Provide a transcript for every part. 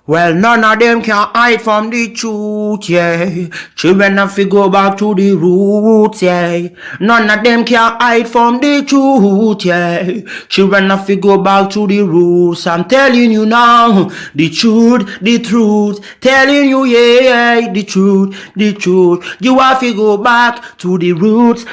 Well, none of them can hide from the truth, yeah. Children have to go back to the roots, yeah. None of them can hide from the truth, yeah. Children have to go back to the roots. I'm telling you now, the truth. Telling you, yeah, the truth. You have to go back to the roots.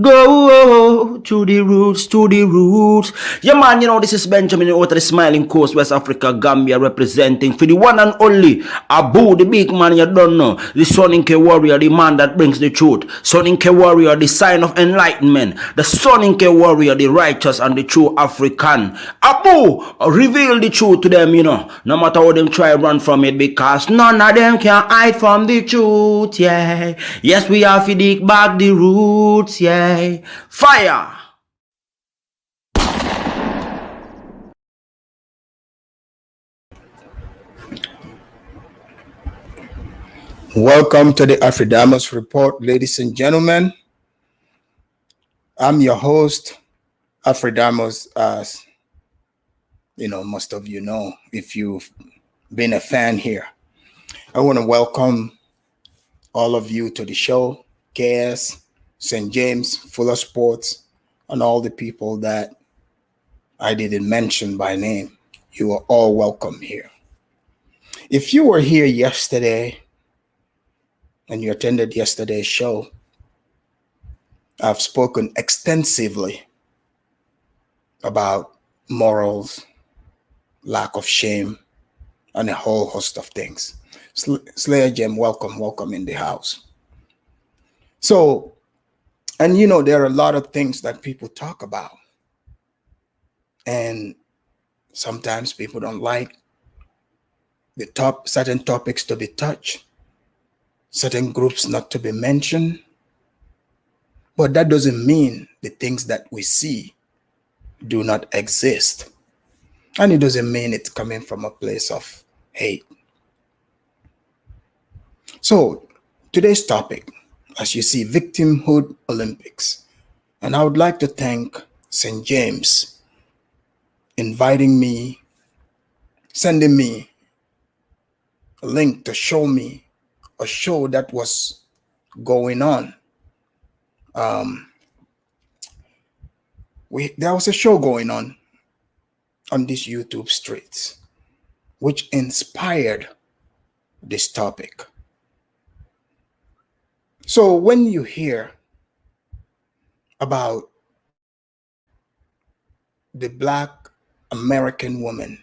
Go to the roots. Yeah, man, you know, this is Benjamin out of the Smiling Coast, West Africa, Gambia, representing for the one and only Abu, the big man you don't know, the Soninke warrior, the man that brings the truth, Soninke warrior, the sign of enlightenment, the Soninke warrior, the righteous and the true African. Abu, reveal the truth to them, you know, no matter how them try run from it, because none of them can hide from the truth, yeah. Yes, we have to dig back the roots, yeah. Fire! Welcome to the Afridamus Report, ladies and gentlemen. I'm your host, Afridamus, as you know, most of you know, if you've been a fan here. I want to welcome all of you to the show, KS, St. James, Fuller Sports, and all the people that I didn't mention by name. You are all welcome here. If you were here yesterday, and you attended yesterday's show, I've spoken extensively about morals, lack of shame, and a whole host of things. Slayer Gem, welcome in the house. So, and you know, there are a lot of things that people talk about. And sometimes people don't like certain topics to be touched, certain groups not to be mentioned. But that doesn't mean the things that we see do not exist. And it doesn't mean it's coming from a place of hate. So today's topic, as you see, Victimhood Olympics. And I would like to thank St. James inviting me, sending me a link to show me a show that was going on. There was a show going on these YouTube streets, which inspired this topic. So when you hear about the Black American woman's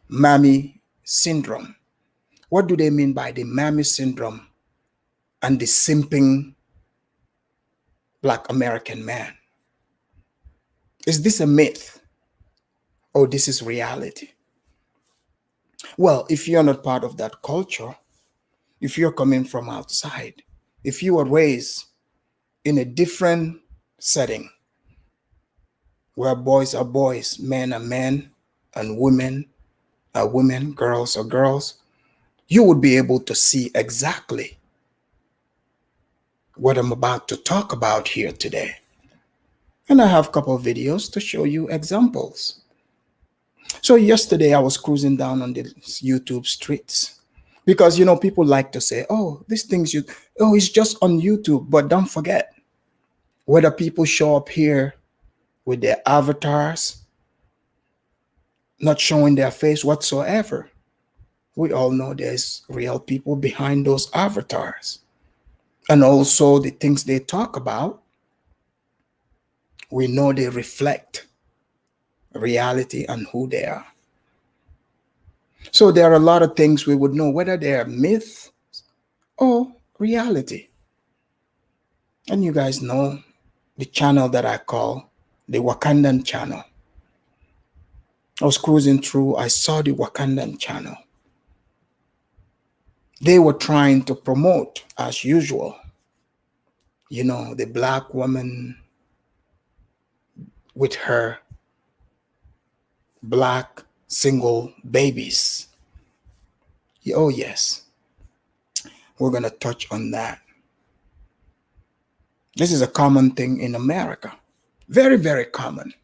mammy syndrome, what do they mean by the mammy syndrome and the simping Black American man? Is this a myth or this is reality? Well, if you're not part of that culture, if you're coming from outside, if you were raised in a different setting where boys are boys, men are men, and women are women, girls are girls, you would be able to see exactly what I'm about to talk about here today. And I have a couple of videos to show you examples. So yesterday I was cruising down on the YouTube streets because, you know, people like to say, oh, these things it's just on YouTube. But don't forget, Whether people show up here with their avatars, not showing their face whatsoever, we all know there's real people behind those avatars. And also the things they talk about, we know they reflect reality and who they are. So there are a lot of things we would know whether they are myth or reality. And you guys know the channel that I call the Wakandan channel. I was cruising through, I saw the Wakandan channel. They were trying to promote, as usual, the black woman with her black single babies. Oh, yes, we're going to touch on that. This is a common thing in America. Very, very common.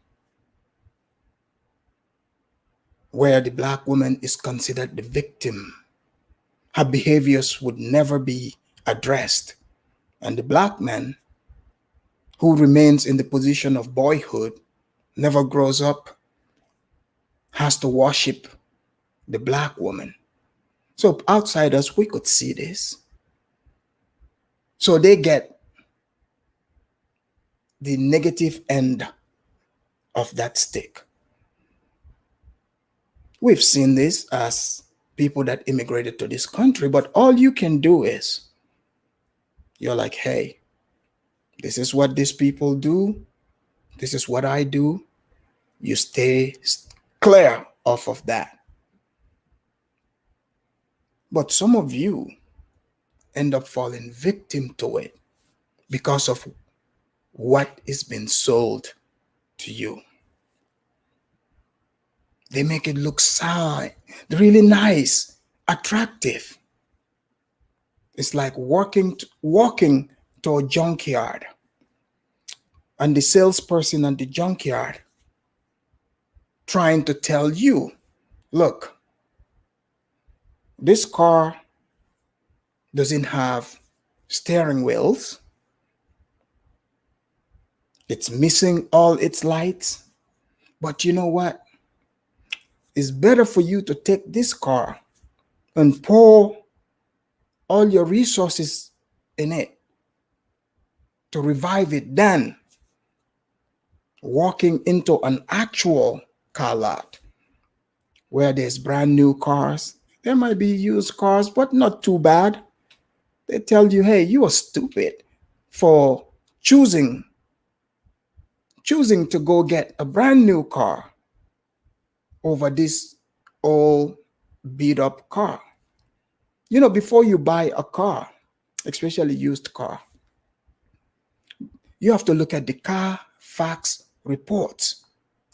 Where the black woman is considered the victim. Her behaviors would never be addressed. And the black man, who remains in the position of boyhood, never grows up, has to worship the black woman. So outsiders, we could see this. So they get the negative end of that stick. We've seen this as people that immigrated to this country, but all you can do is, you're like, hey, this is what these people do. This is what I do. You stay clear off of that. But some of you end up falling victim to it because of what is being sold to you. They make it look really nice, attractive. It's like walking to a junkyard, and the salesperson at the junkyard trying to tell you, look, this car doesn't have steering wheels. It's missing all its lights. But you know what? It's better for you to take this car and pour all your resources in it to revive it than walking into an actual car lot where there's brand new cars. There might be used cars, but not too bad. They tell you, hey, you are stupid for choosing to go get a brand new car over this old beat up car. Before you buy a car, especially used car, you have to look at the Carfax reports.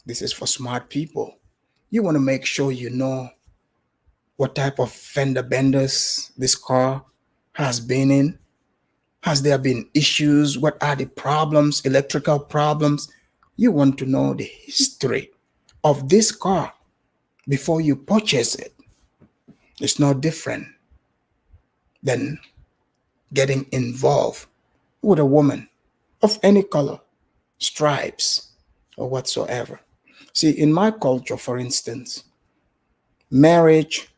This is for smart people. You want to make sure you know what type of fender benders this car has been in. Has there been issues? What are the problems, electrical problems? You want to know the history of this car before you purchase it. It's no different than getting involved with a woman of any color, stripes, or whatsoever. See, in my culture, for instance, marriage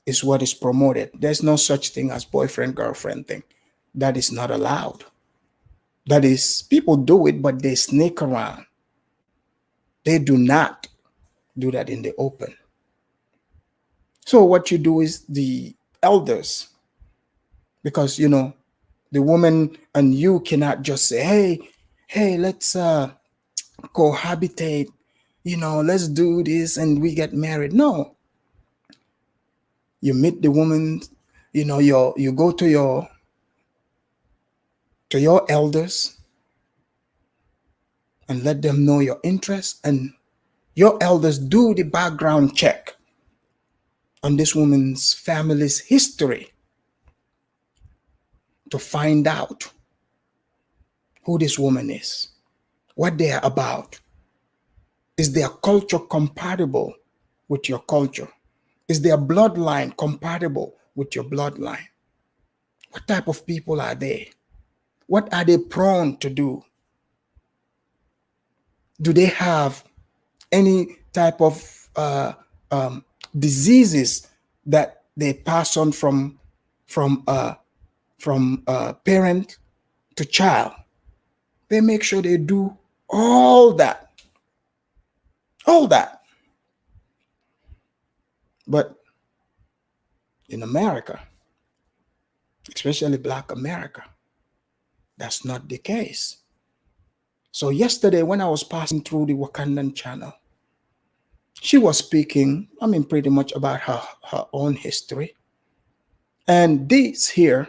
is what is promoted. There's no such thing as boyfriend-girlfriend thing. That is not allowed. That is, people do it, but they sneak around. They do not do that in the open. So what you do is the elders, because, the woman and you cannot just say, hey, let's cohabitate, let's do this and we get married. No. You meet the woman, you go to your elders and let them know your interests, and your elders do the background check on this woman's family's history to find out who this woman is, what they are about. Is their culture compatible with your culture? Is their bloodline compatible with your bloodline? What type of people are they? What are they prone to do? Do they have any type of diseases that they pass on from parent to child? They make sure they do all that, all that. But in America, especially Black America, that's not the case. So yesterday, when I was passing through the Wakandan channel, she was speaking, I mean, pretty much about her own history. And this here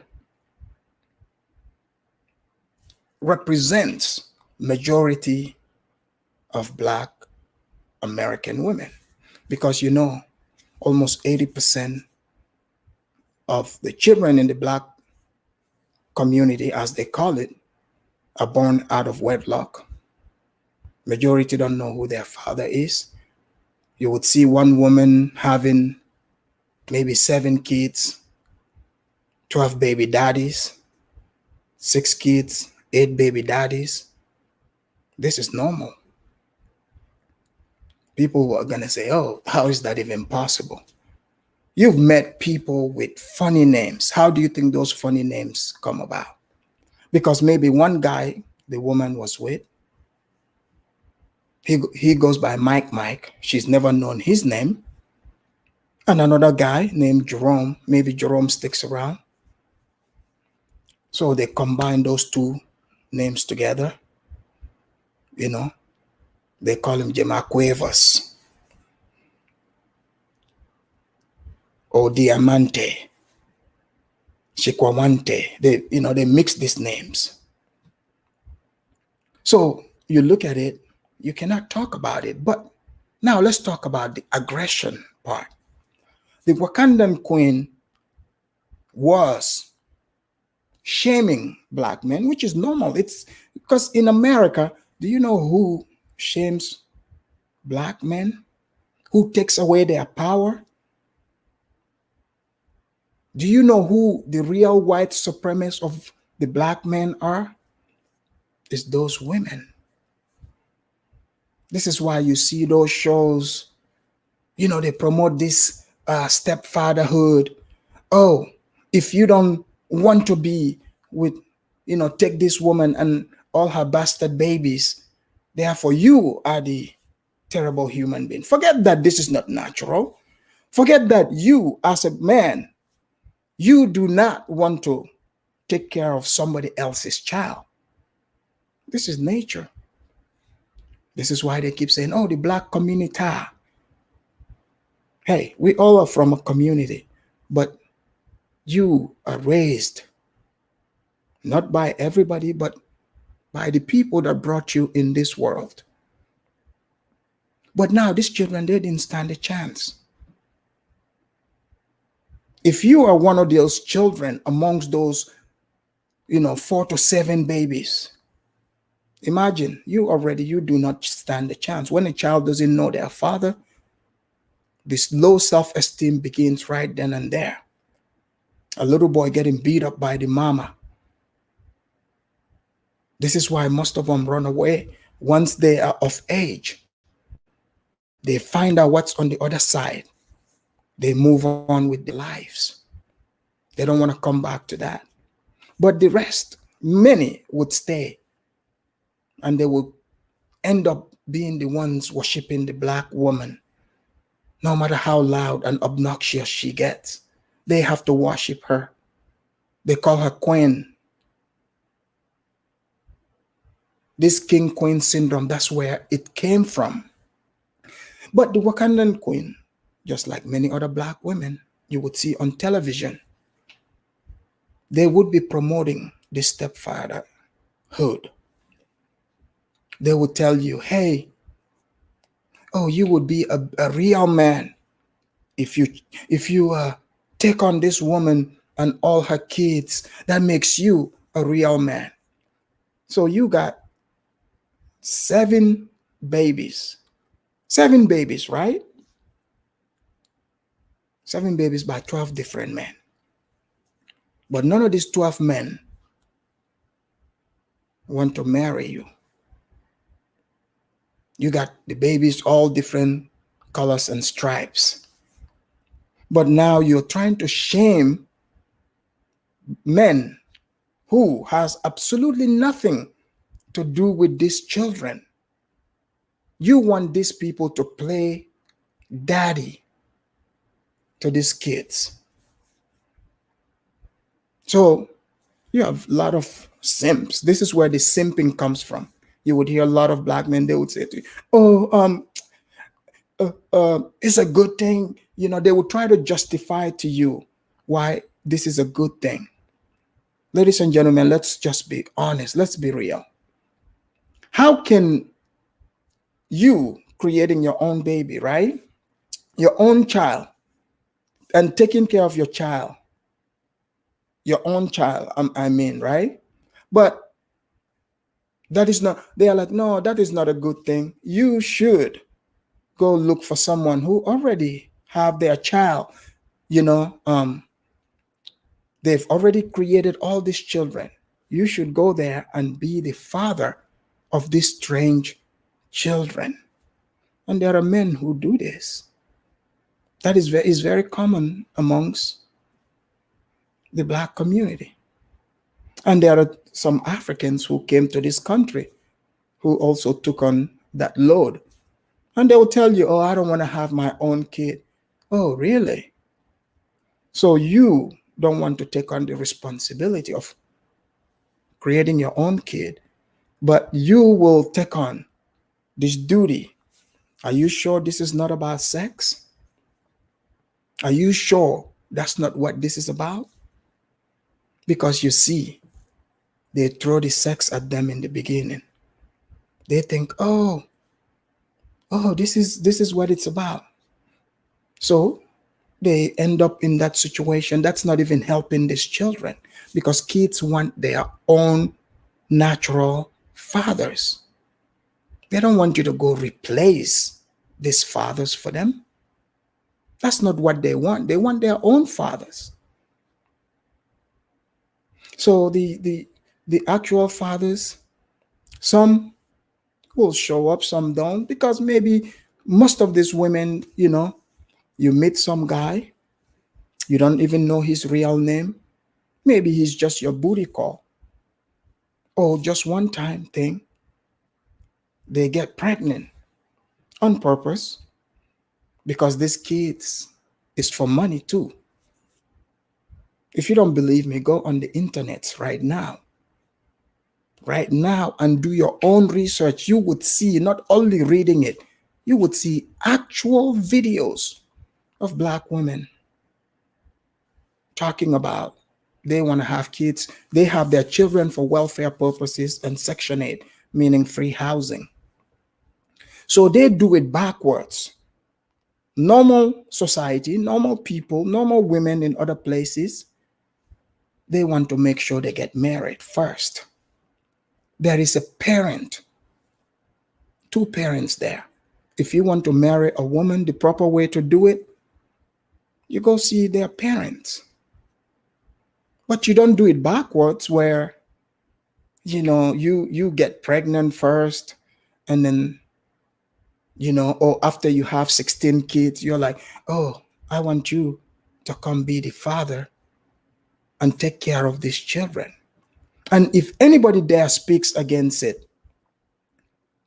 represents majority of Black American women. Because you know, almost 80% of the children in the Black community, as they call it, are born out of wedlock. Majority don't know who their father is. You would see one woman having maybe 7 kids, 12 baby daddies, 6 kids, 8 baby daddies. This is normal. People are going to say, oh, how is that even possible? You've met people with funny names. How do you think those funny names come about? Because maybe one guy the woman was with, he goes by Mike. She's never known his name. And another guy named Jerome, maybe Jerome sticks around. So they combine those 2 names together. You know, they call him Jemacuevas or Diamante, Chiquamante. They mix these names. So you look at it, you cannot talk about it. But now let's talk about the aggression part. The Wakandan queen was shaming Black men, which is normal. It's because in America, do you know who shames Black men? Who takes away their power? Do you know who the real white supremacists of the Black men are? It's those women. This is why you see those shows, they promote this stepfatherhood. Oh, if you don't want to be with, take this woman and all her bastard babies, therefore you are the terrible human being. Forget that this is not natural. Forget that you, as a man, you do not want to take care of somebody else's child. This is nature. This is why they keep saying, oh, the Black community. Hey, we all are from a community, but you are raised not by everybody, but by the people that brought you in this world. But now these children, they didn't stand a chance. If you are one of those children amongst those, 4 to 7 babies, imagine you do not stand a chance. When a child doesn't know their father, this low self-esteem begins right then and there. A little boy getting beat up by the mama. This is why most of them run away. Once they are of age, they find out what's on the other side. They move on with their lives. They don't want to come back to that. But the rest, many would stay. And they will end up being the ones worshiping the Black woman. No matter how loud and obnoxious she gets, they have to worship her. They call her queen. This king-queen syndrome, that's where it came from. But the Wakandan queen, just like many other Black women you would see on television, they would be promoting the stepfatherhood. They would tell you, hey, oh, you would be a real man if you take on this woman and all her kids. That makes you a real man. So you got 7 babies. 7 babies, right? 7 babies by 12 different men. But none of these 12 men want to marry you. You got the babies all different colors and stripes. But now you're trying to shame men who has absolutely nothing to do with these children. You want these people to play daddy to these kids. So you have a lot of simps. This is where the simping comes from. You would hear a lot of black men, they would say to you, oh, it's a good thing. You know, they would try to justify to you why this is a good thing. Ladies and gentlemen, let's just be honest. Let's be real. How can you creating your own baby, right? Your own child, and taking care of your own child, I mean, right? But that is not, they are like, no, that is not a good thing. You should go look for someone who already have their child, you know, they've already created all these children. You should go there and be the father of these strange children. And there are men who do this. That is very common amongst the black community. And there are some Africans who came to this country who also took on that load. And they will tell you, oh, I don't want to have my own kid. Oh, really? So you don't want to take on the responsibility of creating your own kid, but you will take on this duty. Are you sure this is not about sex? Are you sure that's not what this is about? Because you see, they throw the sex at them in the beginning. They think, oh, this is what it's about. So they end up in that situation. That's not even helping these children, because kids want their own natural fathers. They don't want you to go replace these fathers for them. That's not what they want. They want their own fathers. So the actual fathers, some will show up, some don't, because maybe most of these women, you know, you meet some guy, you don't even know his real name. Maybe he's just your booty call. Or just one time thing, they get pregnant on purpose, because these kids is for money too. If you don't believe me, go on the internet right now, and do your own research. You would see, not only reading it, you would see actual videos of black women talking about they want to have kids. They have their children for welfare purposes and Section 8, meaning free housing. So they do it backwards. Normal society, normal people, normal women in other places, they want to make sure they get married first. There is a parent, two parents there. If you want to marry a woman, the proper way to do it, you go see their parents. But you don't do it backwards, where you get pregnant first, and then or after you have 16 kids, you're like, oh, I want you to come be the father and take care of these children. And if anybody there speaks against it,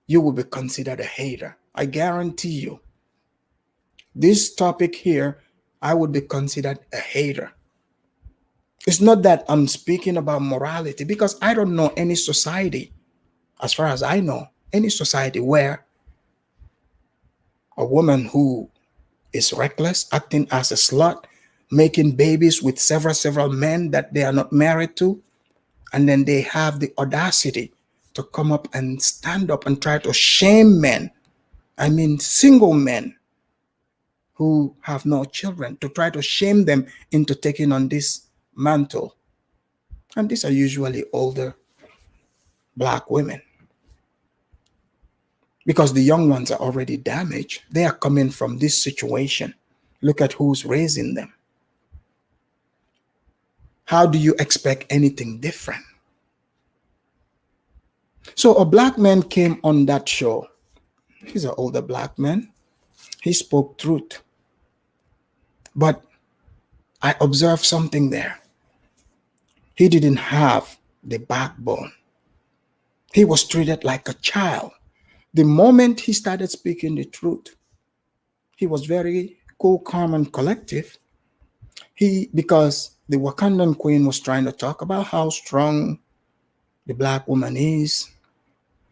you will be considered a hater. I guarantee you. This topic here, I would be considered a hater. It's not that I'm speaking about morality, because I don't know any society, as far as I know, any society where a woman who is reckless, acting as a slut, making babies with several men that they are not married to, and then they have the audacity to come up and stand up and try to shame men, I mean single men who have no children, to try to shame them into taking on this mantle. And these are usually older black women, because the young ones are already damaged. They are coming from this situation. Look at who's raising them. How do you expect anything different? So a black man came on that show, He's an older black man. He spoke truth. But I observed something there. He didn't have the backbone. He was treated like a child. The moment he started speaking the truth, he was very cool, calm, and collective. Because the Wakandan queen was trying to talk about how strong the black woman is.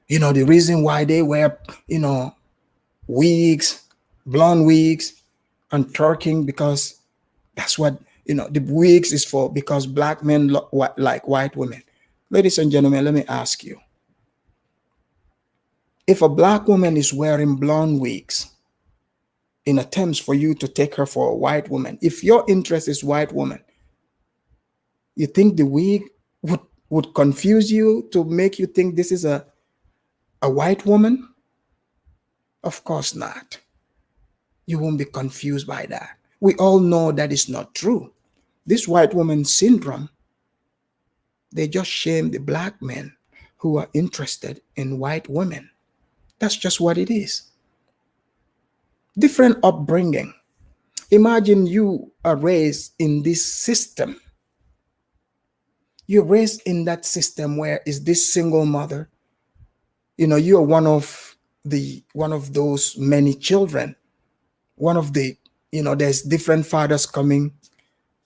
The reason why they wear, wigs, blonde wigs, and twerking, because that's what, the wigs is for, because black men like white women. Ladies and gentlemen, let me ask you, if a black woman is wearing blonde wigs in attempts for you to take her for a white woman, if your interest is white woman, you think the wig would confuse you to make you think this is a white woman? Of course not. You won't be confused by that. We all know that is not true. This white woman syndrome, they just shame the black men who are interested in white women. That's just what it is. Different upbringing. Imagine you are raised in this system. You're raised in that system where is this single mother. You're one of those many children. One of the, there's different fathers coming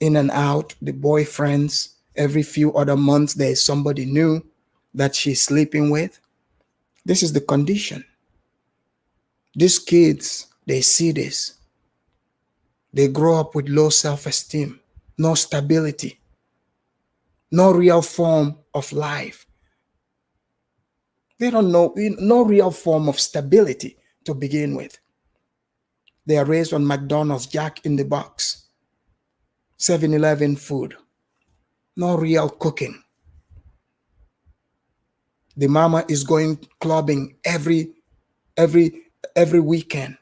in and out, the boyfriends. Every few other months, there's somebody new that she's sleeping with. This is the condition. These kids, they see this. They grow up with low self-esteem, no stability, no real form of life. They don't know, no real form of stability to begin with. They are raised on McDonald's, Jack in the Box, 7-Eleven food, no real cooking. The mama is going clubbing every weekend.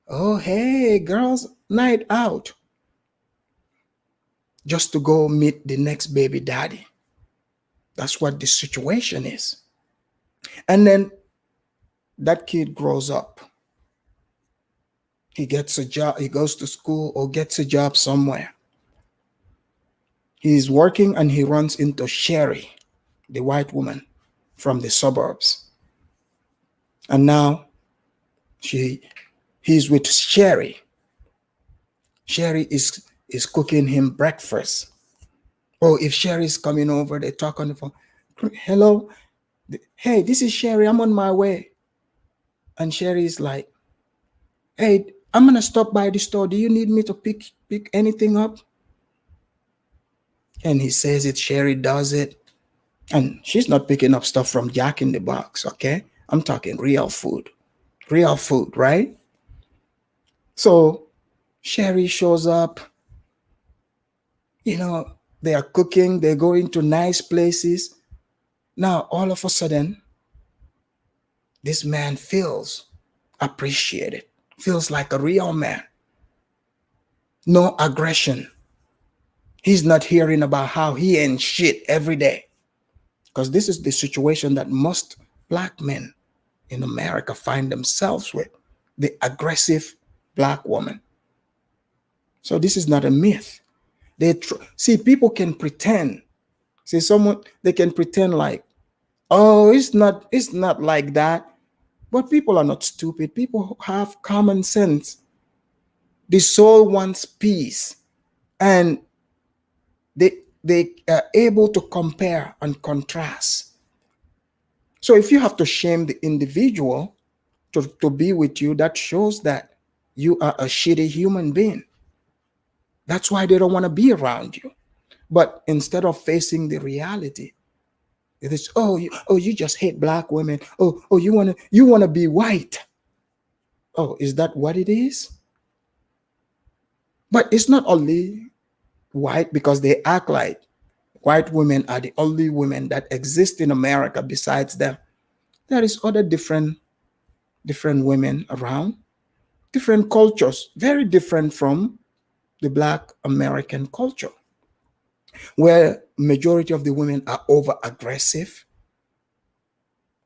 Oh, hey, girls, night out. Just to go meet the next baby daddy. That's what the situation is. And then that kid grows up. He gets a job, he goes to school or gets a job somewhere. He's working and he runs into Sherry, the white woman from the suburbs. And now he's with Sherry. Sherry is cooking him breakfast. Oh, if Sherry's coming over, they talk on the phone. Hello, hey, this is Sherry, I'm on my way. And Sherry's like, hey, I'm gonna stop by the store. Do you need me to pick anything up? And he says it, Sherry does it. And she's not picking up stuff from Jack in the Box, okay? I'm talking real food, right? So Sherry shows up, they are cooking, they're going to nice places. Now, all of a sudden, this man feels appreciated, feels like a real man. No aggression. He's not hearing about how he ain't shit every day. Because this is the situation that most black men in America find themselves with, the aggressive black woman. So this is not a myth. See, people can pretend. See, they can pretend like, oh, it's not like that. But people are not stupid. People have common sense. The soul wants peace. And they are able to compare and contrast. So if you have to shame the individual to be with you, that shows that you are a shitty human being. That's why they don't want to be around you. But instead of facing the reality, it is, you just hate black women. Oh, you wanna be white. Oh, is that what it is? But it's not only white, because they act like white women are the only women that exist in America besides them. There is other different women around, different cultures, very different from the black American culture, where majority of the women are over aggressive.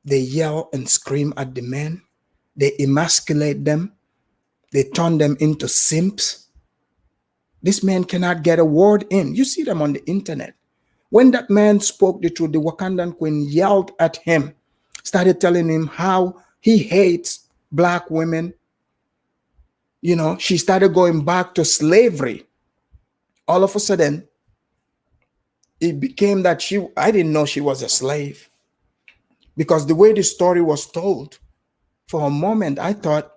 They yell and scream at the men. They emasculate them. They turn them into simps. This man cannot get a word in. You see them on the internet. When that man spoke the truth, the Wakandan queen yelled at him, started telling him how he hates black women. You know, she started going back to slavery. All of a sudden, it became that I didn't know she was a slave. Because the way the story was told, for a moment, I thought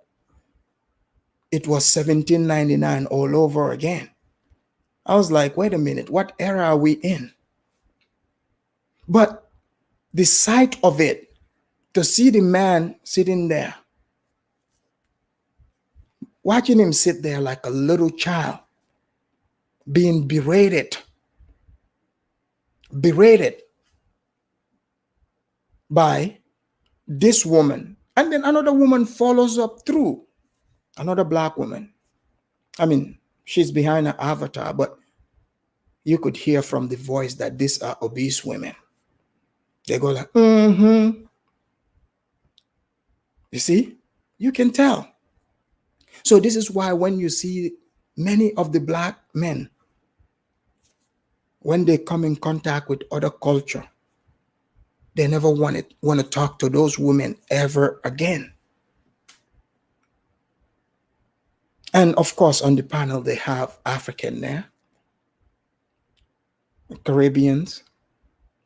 it was 1799 all over again. I was like, wait a minute, what era are we in? But the sight of it, to see the man sitting there, watching him sit there like a little child, being berated by this woman. And then another woman follows up through, another black woman. I mean, she's behind her avatar, but you could hear from the voice that these are obese women. They go like, mm-hmm. You see, you can tell. So this is why when you see many of the black men, when they come in contact with other culture, they never want to talk to those women ever again. And of course, on the panel, they have African there, Caribbeans.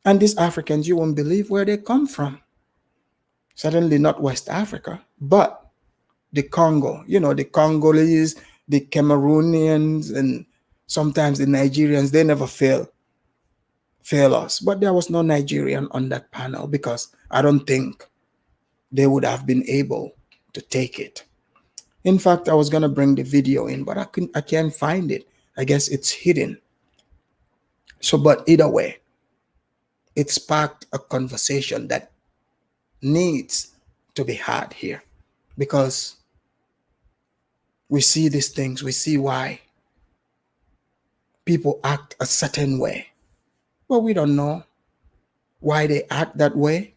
And these Africans, you won't believe where they come from. Certainly not West Africa, but the Congo, the Congolese, the Cameroonians, and sometimes the Nigerians, they never fail us. But there was no Nigerian on that panel because I don't think they would have been able to take it. In fact, I was going to bring the video in, but I can't find it. I guess it's hidden. So, but either way, it sparked a conversation that needs to be had here because we see these things. We see why people act a certain way, but we don't know why they act that way.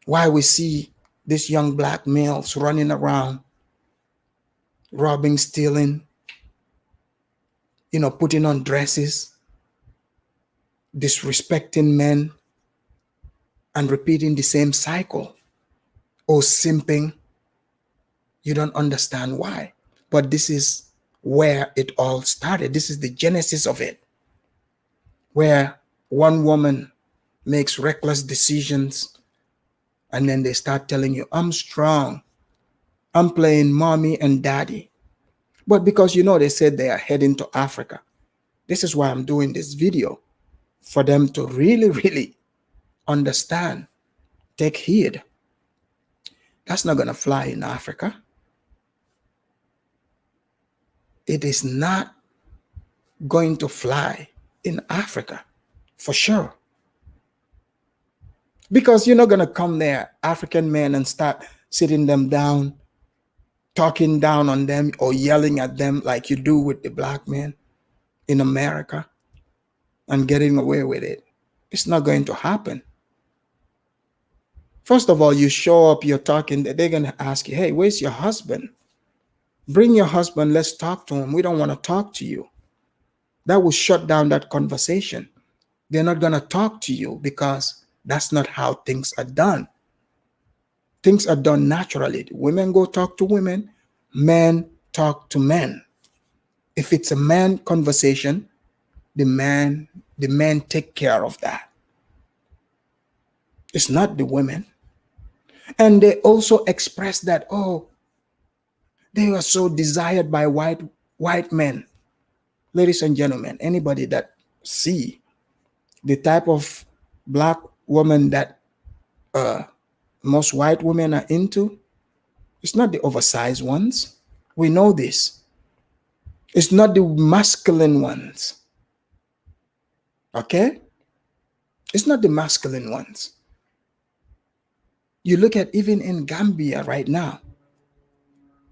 Why we see these young black males running around, robbing, stealing, putting on dresses, disrespecting men, and repeating the same cycle, or simping. You don't understand why. But this is where it all started. This is the genesis of it, where one woman makes reckless decisions and then they start telling you, I'm strong, I'm playing mommy and daddy. But because they said they are heading to Africa, this is why I'm doing this video, for them to really, really understand, take heed. That's not going to fly in Africa. It is not going to fly in Africa, for sure. Because you're not going to come there, African men, and start sitting them down, talking down on them or yelling at them like you do with the black men in America and getting away with it. It's not going to happen. First of all, you show up, you're talking, they're going to ask you, hey, where's your husband? Bring your husband, let's talk to him. We don't want to talk to you. That will shut down that conversation. They're not going to talk to you because that's not how things are done. Things are done naturally. Women go talk to women, men talk to men. If it's a man conversation, the men take care of that. It's not the women. And they also express that, they were so desired by white men. Ladies and gentlemen, anybody that see the type of black woman that most white women are into, it's not the oversized ones. We know this. It's not the masculine ones. Okay? It's not the masculine ones. You look at even in Gambia right now,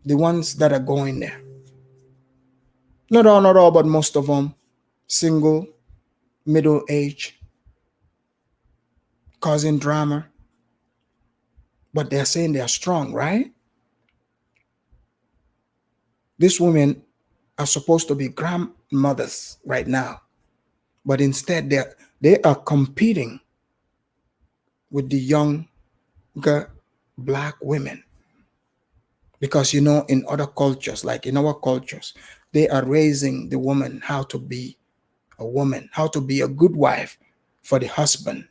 the ones that are going there. Not all, but most of them, single, middle age, causing drama. but they're saying they're strong, right? These women are supposed to be grandmothers right now, but instead they are competing with the younger black women. Because in other cultures, like in our cultures, they are raising the woman how to be a woman, how to be a good wife for the husband.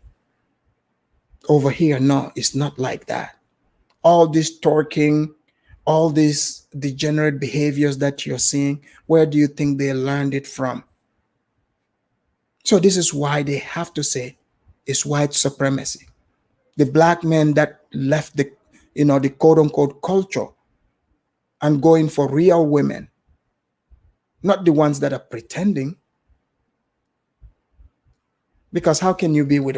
Over here, no, it's not like that. All this twerking, all these degenerate behaviors that you're seeing, where do you think they learned it from? So this is why they have to say it's white supremacy. The black men that left the quote unquote culture and going for real women, not the ones that are pretending. Because how can you be with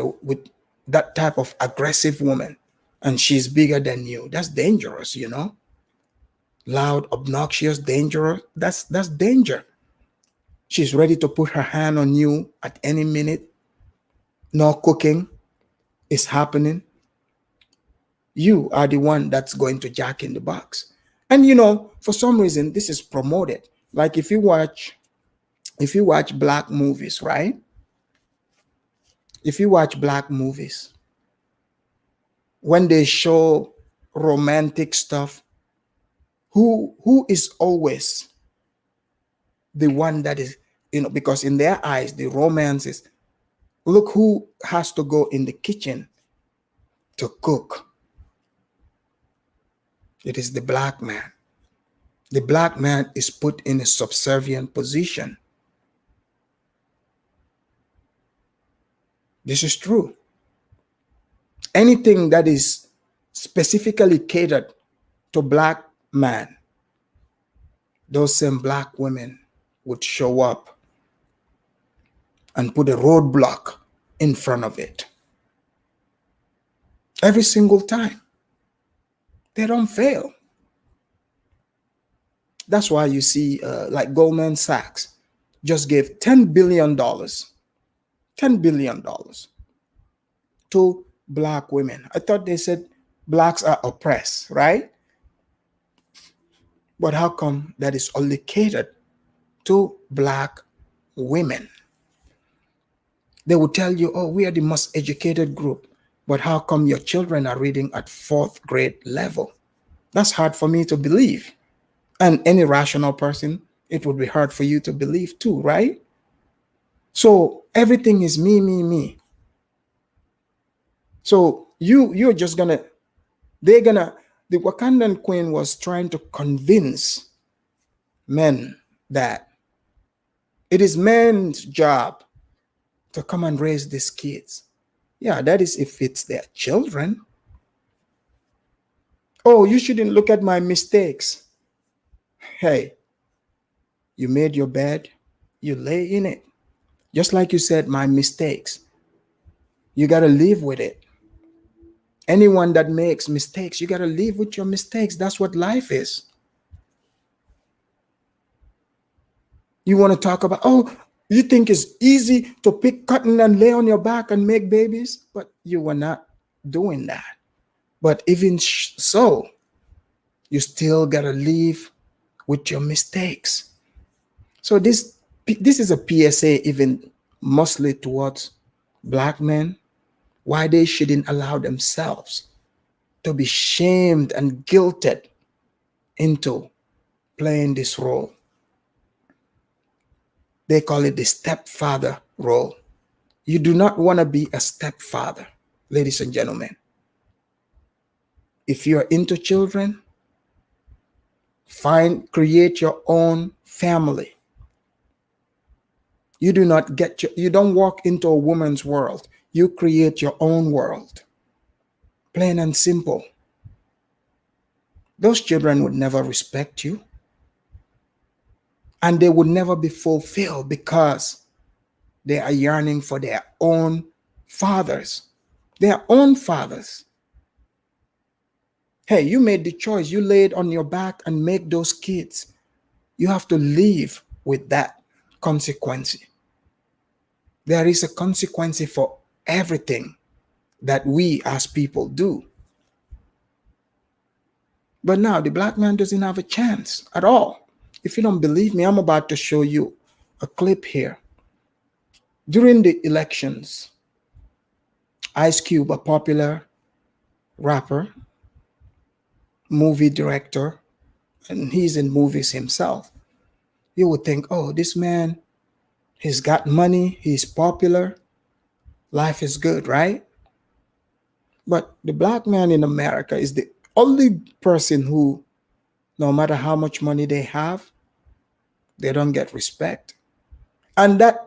that type of aggressive woman and she's bigger than you? That's dangerous. Loud, obnoxious, dangerous. That's danger. She's ready to put her hand on you at any minute. No cooking is happening. You are the one that's going to jack in the box. And for some reason, this is promoted. Like if you watch black movies, right? If you watch black movies, when they show romantic stuff, who is always the one that is, because in their eyes, the romance is, look who has to go in the kitchen to cook. It is the black man. The black man is put in a subservient position. This is true. Anything that is specifically catered to black man, those same black women would show up and put a roadblock in front of it. Every single time. They don't fail. That's why you see like Goldman Sachs just gave $10 billion, $10 billion to black women. I thought they said blacks are oppressed, right? But how come that is only catered to black women? They will tell you, oh, we are the most educated group. But how come your children are reading at 4th grade level? That's hard for me to believe. And any rational person, it would be hard for you to believe too, right? So everything is me, me, me. So you're just the Wakandan queen was trying to convince men that it is men's job to come and raise these kids. Yeah, that is if it's their children. Oh, you shouldn't look at my mistakes. Hey, you made your bed, you lay in it. Just like you said, my mistakes. You got to live with it. Anyone that makes mistakes, you got to live with your mistakes. That's what life is. You want to talk about, oh, you think it's easy to pick cotton and lay on your back and make babies? But you were not doing that. But even so, you still got to live with your mistakes. So this is a PSA even mostly towards black men, why they shouldn't allow themselves to be shamed and guilted into playing this role. They call it the stepfather role. You do not want to be a stepfather, ladies and gentlemen. If you're into children, create your own family. You don't walk into a woman's world. You create your own world. Plain and simple. Those children would never respect you. And they would never be fulfilled because they are yearning for their own fathers. Their own fathers. Hey, you made the choice. You laid on your back and make those kids. You have to live with that consequence. There is a consequence for everything that we as people do. But now the black man doesn't have a chance at all. If you don't believe me, I'm about to show you a clip here. During the elections, Ice Cube, a popular rapper, movie director, and he's in movies himself, you would think, oh, this man, he's got money, he's popular, life is good, right? But the black man in America is the only person who, no matter how much money they have, they don't get respect. And that,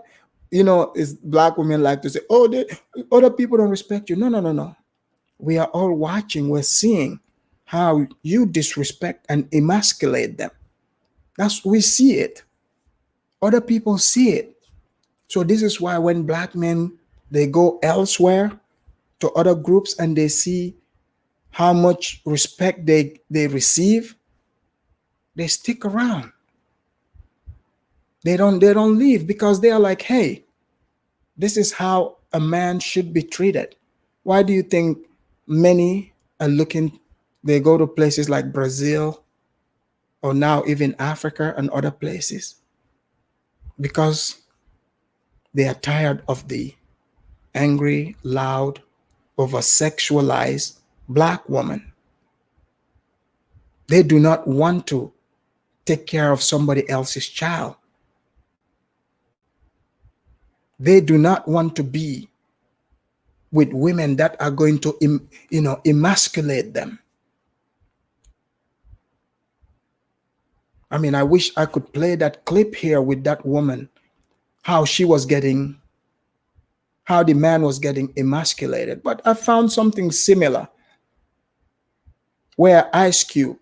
is black women like to say, oh, other people don't respect you. No, no, no, no. We are all watching, we're seeing how you disrespect and emasculate them. We see it. Other people see it. So this is why when black men, they go elsewhere to other groups and they see how much respect they receive, they stick around. They don't leave, because they are like, hey, this is how a man should be treated. Why do you think many are looking, they go to places like Brazil or now even Africa and other places? Because they are tired of the angry, loud, over-sexualized black woman. They do not want to take care of somebody else's child. They do not want to be with women that are going to, emasculate them. I mean, I wish I could play that clip here with that woman, how the man was getting emasculated. But I found something similar where Ice Cube,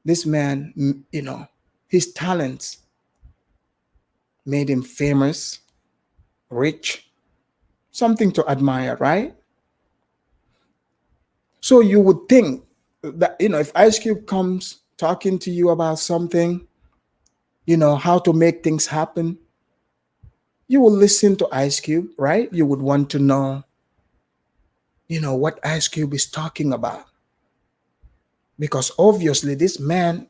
this man, his talents made him famous, rich, something to admire, right? So you would think that, if Ice Cube comes talking to you about something, how to make things happen, you will listen to Ice Cube, right? You would want to know, what Ice Cube is talking about. Because obviously this man,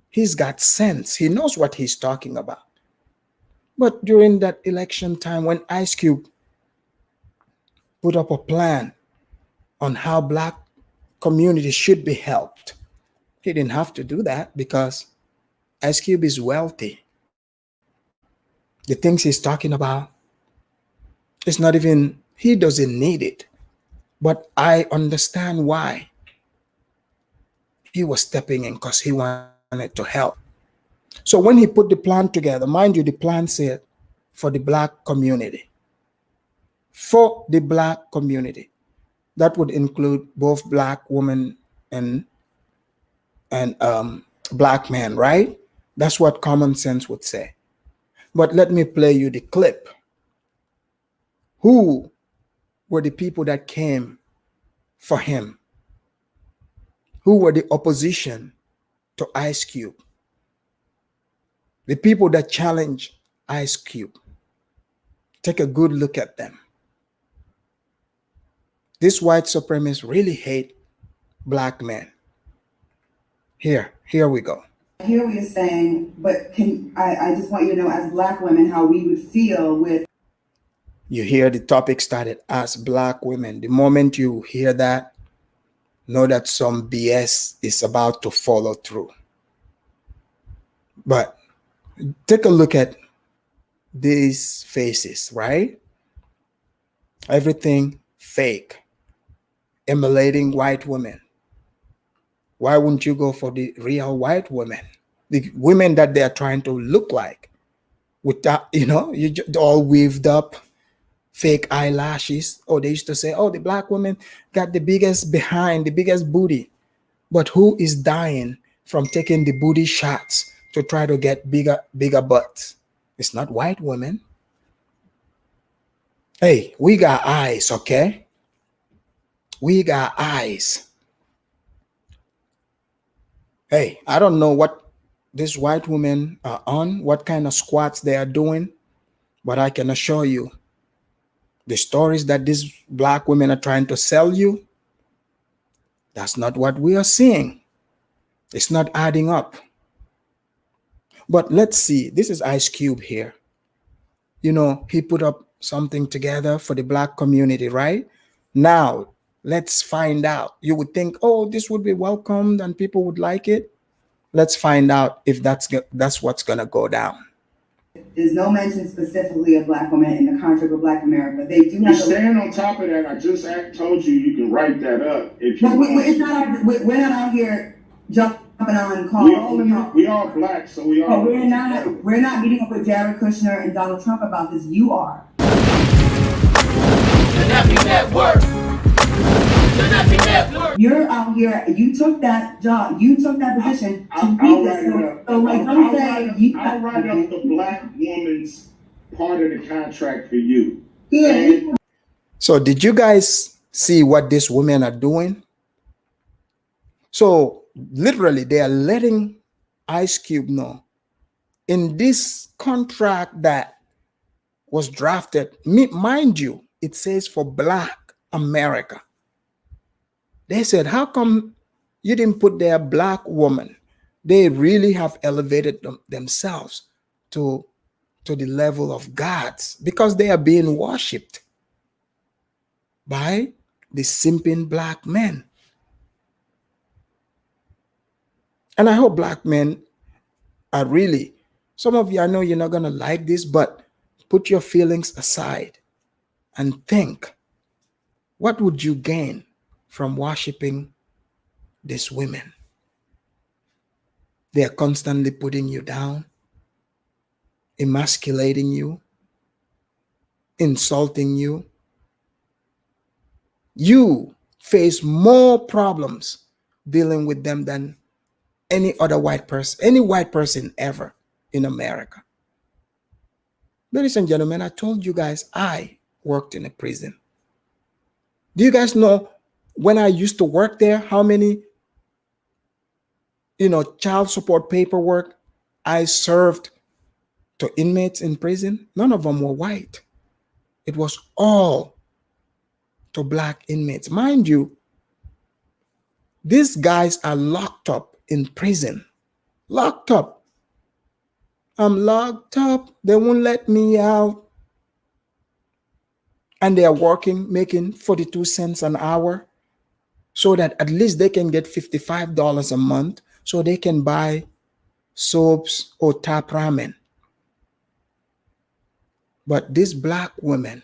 he's got sense. He knows what he's talking about. But during that election time, when Ice Cube put up a plan on how black community should be helped, he didn't have to do that, because Ice Cube is wealthy. The things he's talking about, it's not even, he doesn't need it. But I understand why he was stepping in, because he wanted to help. So when he put the plan together, mind you, the plan said for the black community. For the black community. That would include both black women and black men, right? That's what common sense would say. But let me play you the clip. Who were the people that came for him? Who were the opposition to Ice Cube? The people that challenged Ice Cube. Take a good look at them. These white supremacists really hate black men. Here we go. I hear what you're saying, but I just want you to know, as black women, how we would feel with. You hear the topic started as black women. The moment you hear that, know that some BS is about to follow through. But take a look at these faces, right? Everything fake, emulating white women. Why wouldn't you go for the real white women? The women that they are trying to look like, with that, you just all weaved up, fake eyelashes. Oh, they used to say, oh, the black women got the biggest behind, the biggest booty. But who is dying from taking the booty shots to try to get bigger butts? It's not white women. Hey, we got eyes, okay? We got eyes. Hey, I don't know what these white women are on, what kind of squats they are doing, but I can assure you, the stories that these black women are trying to sell you, That's not what we are seeing. It's not adding up. But let's see. This is Ice Cube here. You know, he put up something together for the Black community, right? Now, let's find out. You would think, oh, this would be welcomed and people would like it. Let's find out if that's what's going to go down. There's no mention specifically of Black women in the contract with Black America. They do You have stand on top of that. I just told you you can write that up if you But want. we're not out here jumping on calls. We all Black, so we all. But we're not meeting up with Jared Kushner and Donald Trump about this. You are. You're out here. You took that job. You took that position to beat this. So like, don't say you. I'll write up the Black woman's part of the contract for you. Yeah. So did you guys see what these women are doing? So literally, they are letting Ice Cube know in this contract that was drafted, mind you, it says for Black America. They said, how come you didn't put their Black woman? They really have elevated themselves to the level of gods because they are being worshipped by the simping Black men. And I hope Black men are really, some of you, I know you're not going to like this, but put your feelings aside and think, what would you gain from worshiping these women? They are constantly putting you down, emasculating you, insulting you. You face more problems dealing with them than any other white person ever in America. Ladies and gentlemen, I told you guys I worked in a prison. Do you guys know when I used to work there, how many, child support paperwork I served to inmates in prison? None of them were white. It was all to Black inmates. Mind you, these guys are locked up in prison. Locked up. I'm locked up. They won't let me out. And they are working, making 42 cents an hour so that at least they can get $55 a month so they can buy soaps or tap ramen. But these Black women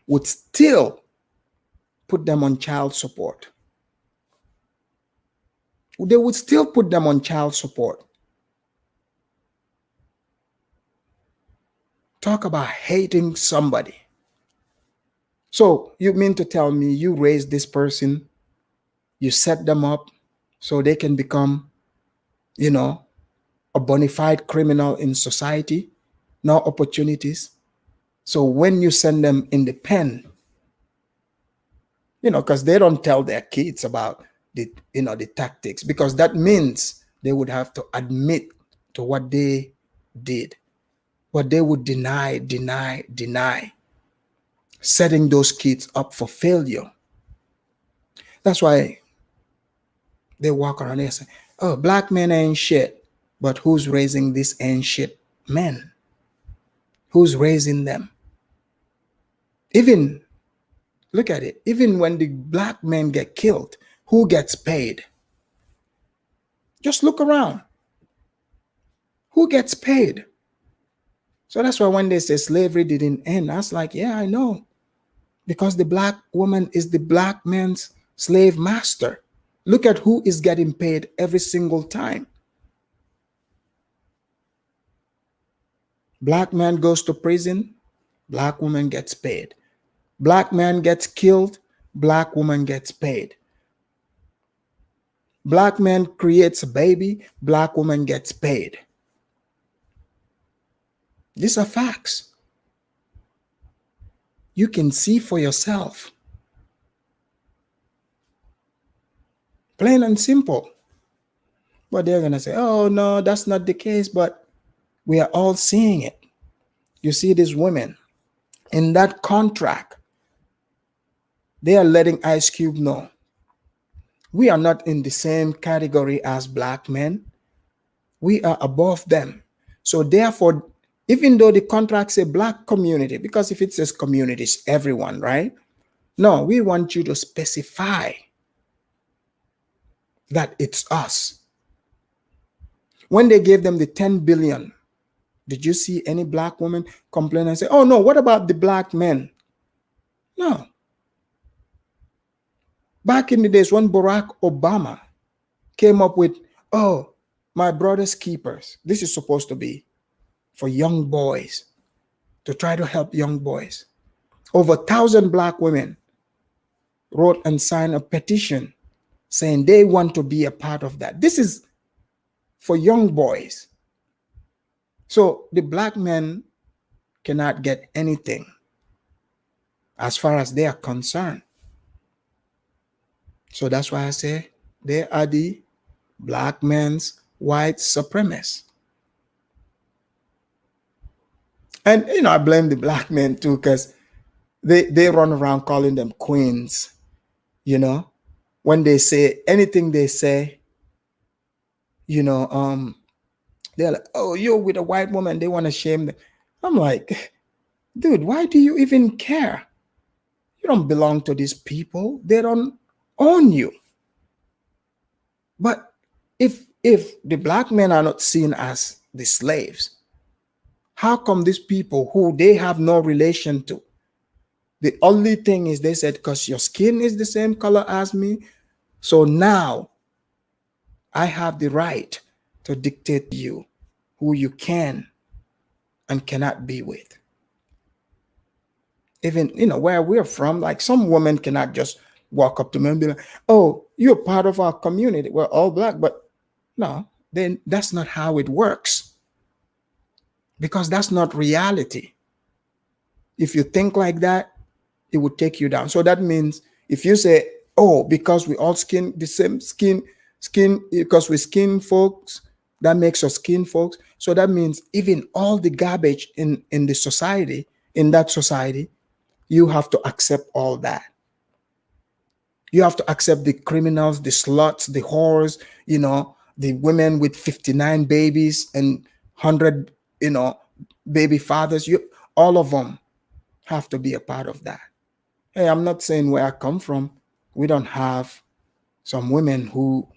would still put them on child support. They would still put them on child support. Talk about hating somebody. So you mean to tell me you raised this person, you set them up so they can become, a bona fide criminal in society, no opportunities. So when you send them in the pen, because they don't tell their kids about the tactics, because that means they would have to admit to what they did, what they would deny, setting those kids up for failure. That's why they walk around there and say, oh, Black men ain't shit. But who's raising these ain't shit men? Who's raising them? Even, look at it, even when the Black men get killed, who gets paid? Just look around. Who gets paid? So that's why when they say slavery didn't end, I was like, yeah, I know. Because the Black woman is the Black man's slave master. Look at who is getting paid every single time. Black man goes to prison, Black woman gets paid. Black man gets killed, Black woman gets paid. Black man creates a baby, Black woman gets paid. These are facts. You can see for yourself. Plain and simple. But they're going to say, oh, no, that's not the case. But we are all seeing it. You see these women in that contract. They are letting Ice Cube know We are not in the same category as black men. We are above them. So therefore, even though the contract say black community, because if it says community, it's everyone, right? No, we want you to specify that it's us. When they gave them the 10 billion, did you see any black woman complain and say, oh no, what about the black men? No. Back in the days when Barack Obama came up with, oh, my brother's keepers, this is supposed to be for young boys, to try to help young boys. Over 1,000 black women wrote and signed a petition saying they want to be a part of that. This is for young boys. So the black men cannot get anything as far as they are concerned. So that's why I say they are the black men's white supremacists. And, I blame the black men too, because they run around calling them queens, when they say anything they say, they're like, oh, you're with a white woman, they want to shame them. I'm like, dude, why do you even care? You don't belong to these people. They don't own you. But if the black men are not seen as the slaves, how come these people who they have no relation to, the only thing is they said, because your skin is the same color as me, so now I have the right to dictate to you who you can and cannot be with. Even, where we're from, like some women cannot just walk up to me and be like, oh, you're part of our community. We're all black. But no, then that's not how it works. Because that's not reality. If you think like that, it would take you down. So that means if you say, oh, because we all the same skin, because we skin folks, that makes us skin folks. So that means even all the garbage in the society, in that society, you have to accept all that. You have to accept the criminals, the sluts, the whores, the women with 59 babies and 100, baby fathers. All of them have to be a part of that. Hey, I'm not saying where I come from, we don't have some women who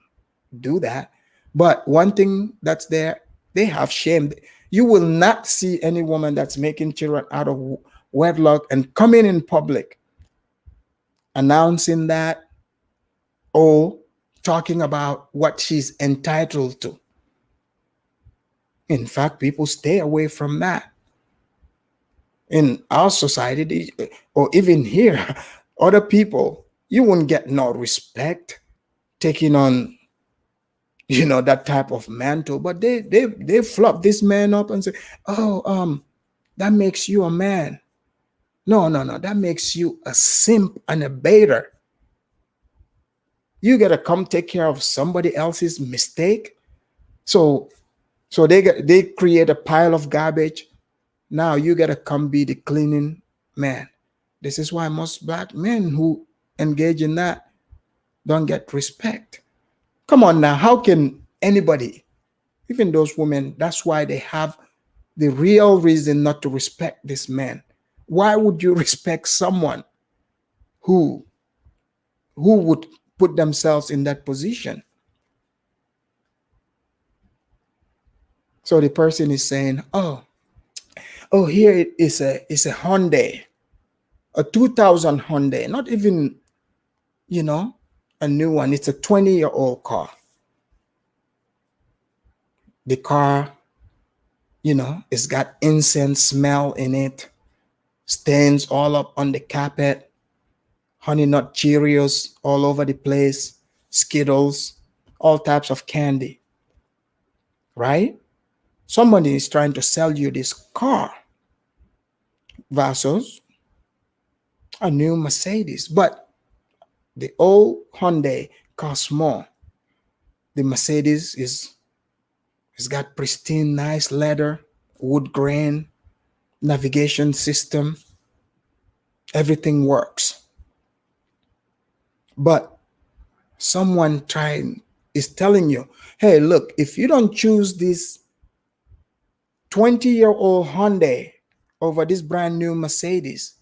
do that. But one thing that's there, they have shame. You will not see any woman that's making children out of wedlock and coming in public announcing that or talking about what she's entitled to. In fact, people stay away from that. In our society, or even here, other people, you won't get no respect taking on, that type of mantle. But they flop this man up and say, oh, that makes you a man. No, that makes you a simp and a baiter. You gotta come take care of somebody else's mistake. So they create a pile of garbage. Now you gotta come be the cleaning man. This is why most black men who engage in that don't get respect. Come on now, how can anybody, even those women, that's why they have the real reason not to respect this man. Why would you respect someone who would put themselves in that position? So the person is saying, oh, here it is a Hyundai, a 2000 Hyundai, not even, a new one. It's a 20-year-old car. The car, it's got incense smell in it, stains all up on the carpet, honey nut Cheerios all over the place, Skittles, all types of candy, right? Somebody is trying to sell you this car versus a new Mercedes, but the old Hyundai costs more. The Mercedes it's got pristine, nice leather, wood grain, navigation system. Everything works. But someone is telling you, hey, look, if you don't choose this 20-year-old Hyundai over this brand new Mercedes,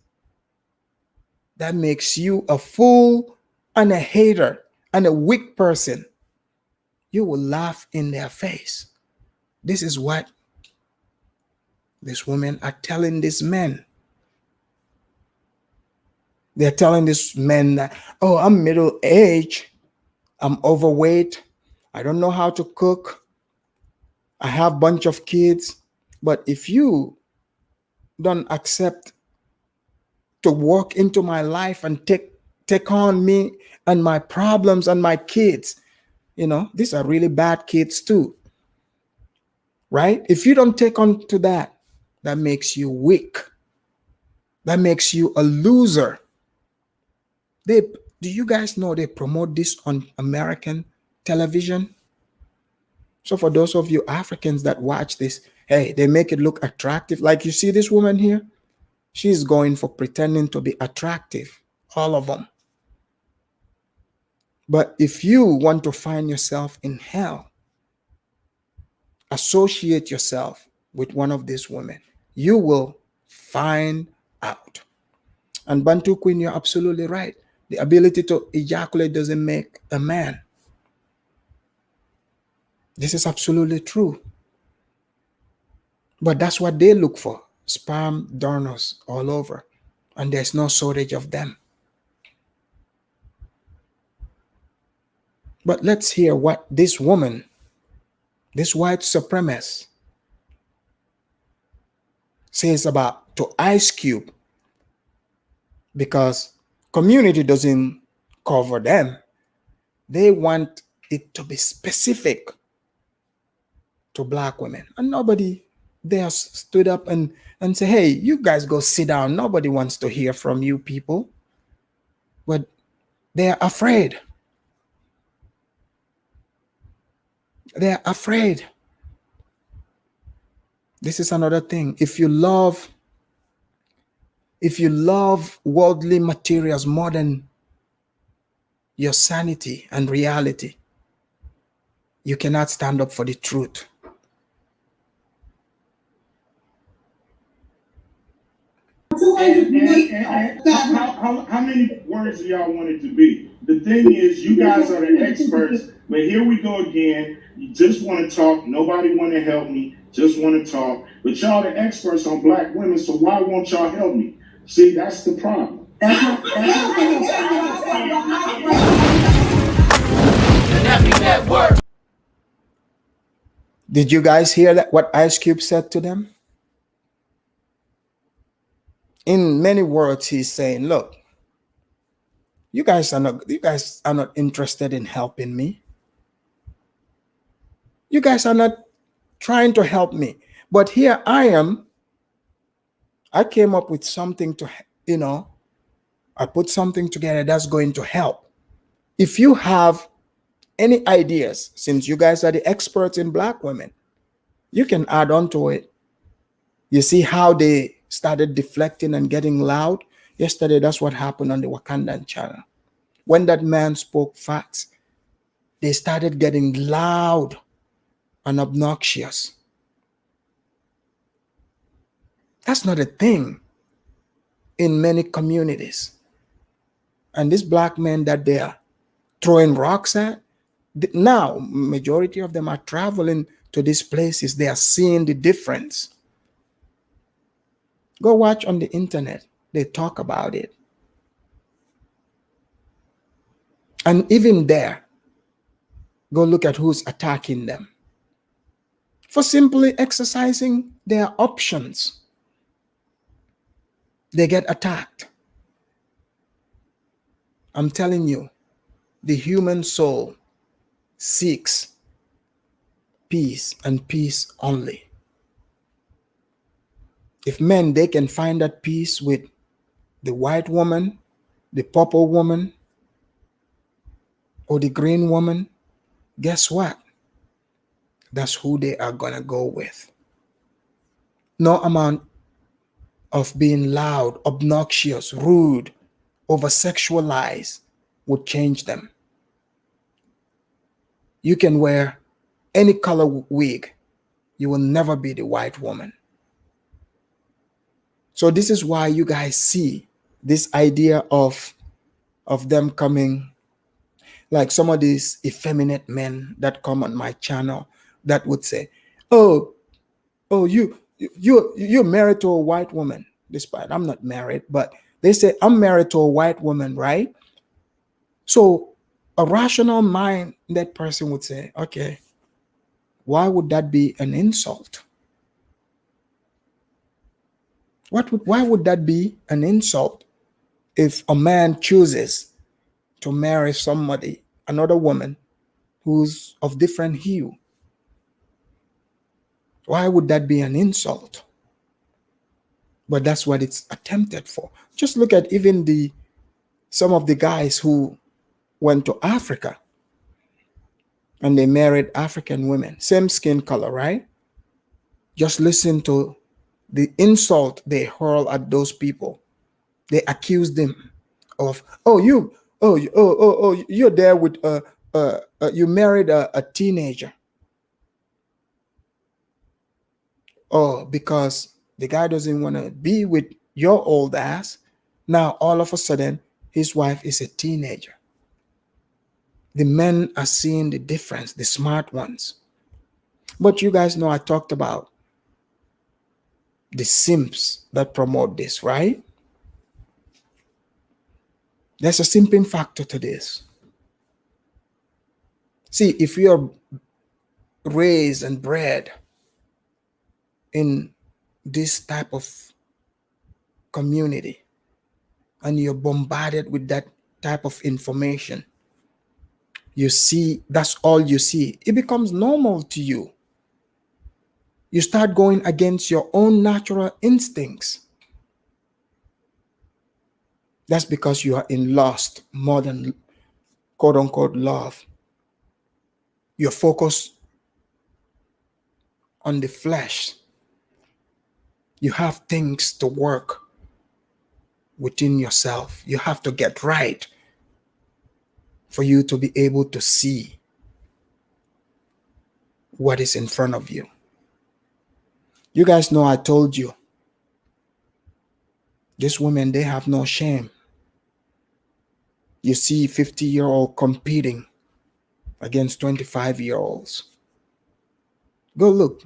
that makes you a fool and a hater and a weak person, you will laugh in their face. This is what these women are telling these men. They're telling these men that, oh, I'm middle aged, I'm overweight, I don't know how to cook, I have a bunch of kids. But if you don't accept to walk into my life and take on me and my problems and my kids, these are really bad kids too, right? If you don't take on to that, that makes you weak. That makes you a loser. Do you guys know they promote this on American television? So for those of you Africans that watch this, hey, they make it look attractive. Like you see this woman here, she's going for pretending to be attractive, all of them. But if you want to find yourself in hell, associate yourself with one of these women. You will find out. And Bantu Queen, you're absolutely right. The ability to ejaculate doesn't make a man. This is absolutely true. But that's what they look for. Sperm donors all over. And there's no shortage of them. But let's hear what this woman, this white supremacist, says about to Ice Cube, because community doesn't cover them. They want it to be specific to Black women. And nobody there stood up and say, hey, you guys go sit down. Nobody wants to hear from you people. But they're afraid. They're afraid. This is another thing. If you love worldly materials more than your sanity and reality, you cannot stand up for the truth. How many words do y'all want it to be? The thing is, you guys are the experts, but here we go again. You just want to talk. Nobody want to help me. Just want to talk. But y'all the experts on Black women, so why won't y'all help me? See, that's the problem. Did you guys hear that? What Ice Cube said to them? In many words, he's saying, look, you guys are not interested in helping me. You guys are not trying to help me. But here I am. I came up with something to, I put something together that's going to help. If you have any ideas, since you guys are the experts in Black women, you can add on to it. You see how they started deflecting and getting loud? Yesterday, that's what happened on the Wakandan channel. When that man spoke facts, they started getting loud and obnoxious. That's not a thing in many communities. And these Black men that they are throwing rocks at, now majority of them are traveling to these places. They are seeing the difference. Go watch on the internet. They talk about it. And even there, go look at who's attacking them for simply exercising their options. They get attacked. I'm telling you, the human soul seeks peace and peace only. If men, they can find that peace with the white woman, the purple woman, or the green woman, guess what? That's who they are gonna go with. No amount of being loud, obnoxious, rude, over-sexualized would change them. You can wear any color wig. You will never be the white woman. So this is why you guys see this idea of them coming, like some of these effeminate men that come on my channel that would say, oh, you're married to a white woman. Despite I'm not married, but they say I'm married to a white woman, right? So a rational mind, that person would say, okay, why would that be an insult? Why would that be an insult if a man chooses to marry somebody, another woman who's of different hue? Why would that be an insult? But that's what it's attempted for. Just look at even some of the guys who went to Africa and they married African women, same skin color, right? Just listen to the insult they hurl at those people. They accuse them of, you're there with you married a teenager. Oh, because the guy doesn't want to be with your old ass. Now all of a sudden his wife is a teenager. The men are seeing the difference, the smart ones. But you guys know I talked about the simps that promote this, right? There's a simping factor to this. See, if you're raised and bred in this type of community and you're bombarded with that type of information, you see, that's all you see. It becomes normal to you. You start going against your own natural instincts. That's because you are in lust more than quote unquote love. You're focused on the flesh. You have things to work within yourself. You have to get right for you to be able to see what is in front of you. You guys know I told you, these women, they have no shame. You see 50-year-old competing against 25-year-olds. Go look.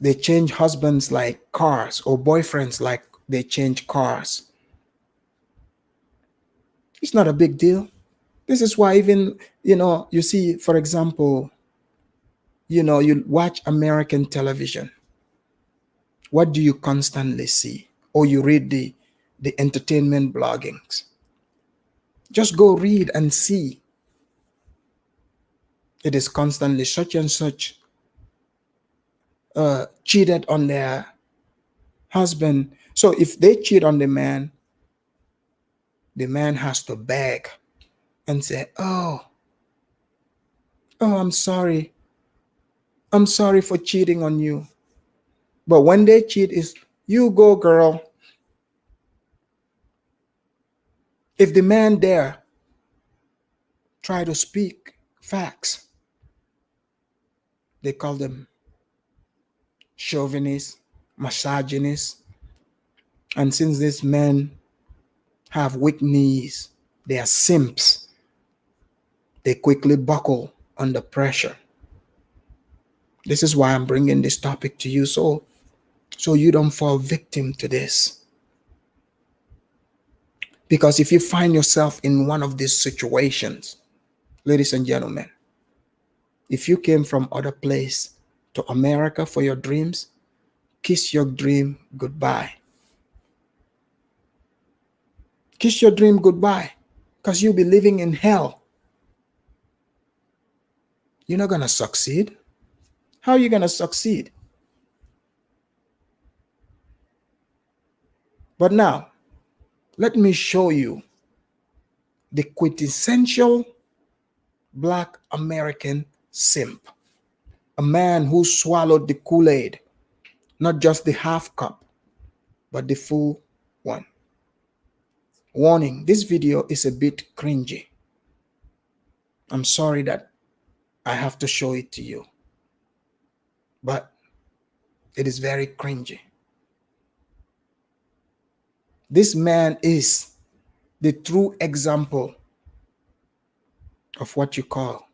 They change husbands like cars, or boyfriends like they change cars. It's not a big deal. This is why even, you see, for example, you watch American television. What do you constantly see? Or you read the entertainment bloggings. Just go read and see. It is constantly such and such cheated on their husband. So if they cheat on the man has to beg and say, oh, I'm sorry. I'm sorry for cheating on you. But when they cheat, is you go, girl. If the man there try to speak facts, they call them chauvinists, misogynists. And since these men have weak knees, they are simps. They quickly buckle under pressure. This is why I'm bringing this topic to you, so you don't fall victim to this. Because if you find yourself in one of these situations, ladies and gentlemen, if you came from other place to America for your dreams, kiss your dream goodbye. Kiss your dream goodbye, because you'll be living in hell. You're not going to succeed. How are you going to succeed? But now, let me show you the quintessential Black American simp. A man who swallowed the Kool-Aid, not just the half cup, but the full one. Warning, this video is a bit cringy. I'm sorry that I have to show it to you, but it is very cringy. This man is the true example of what you call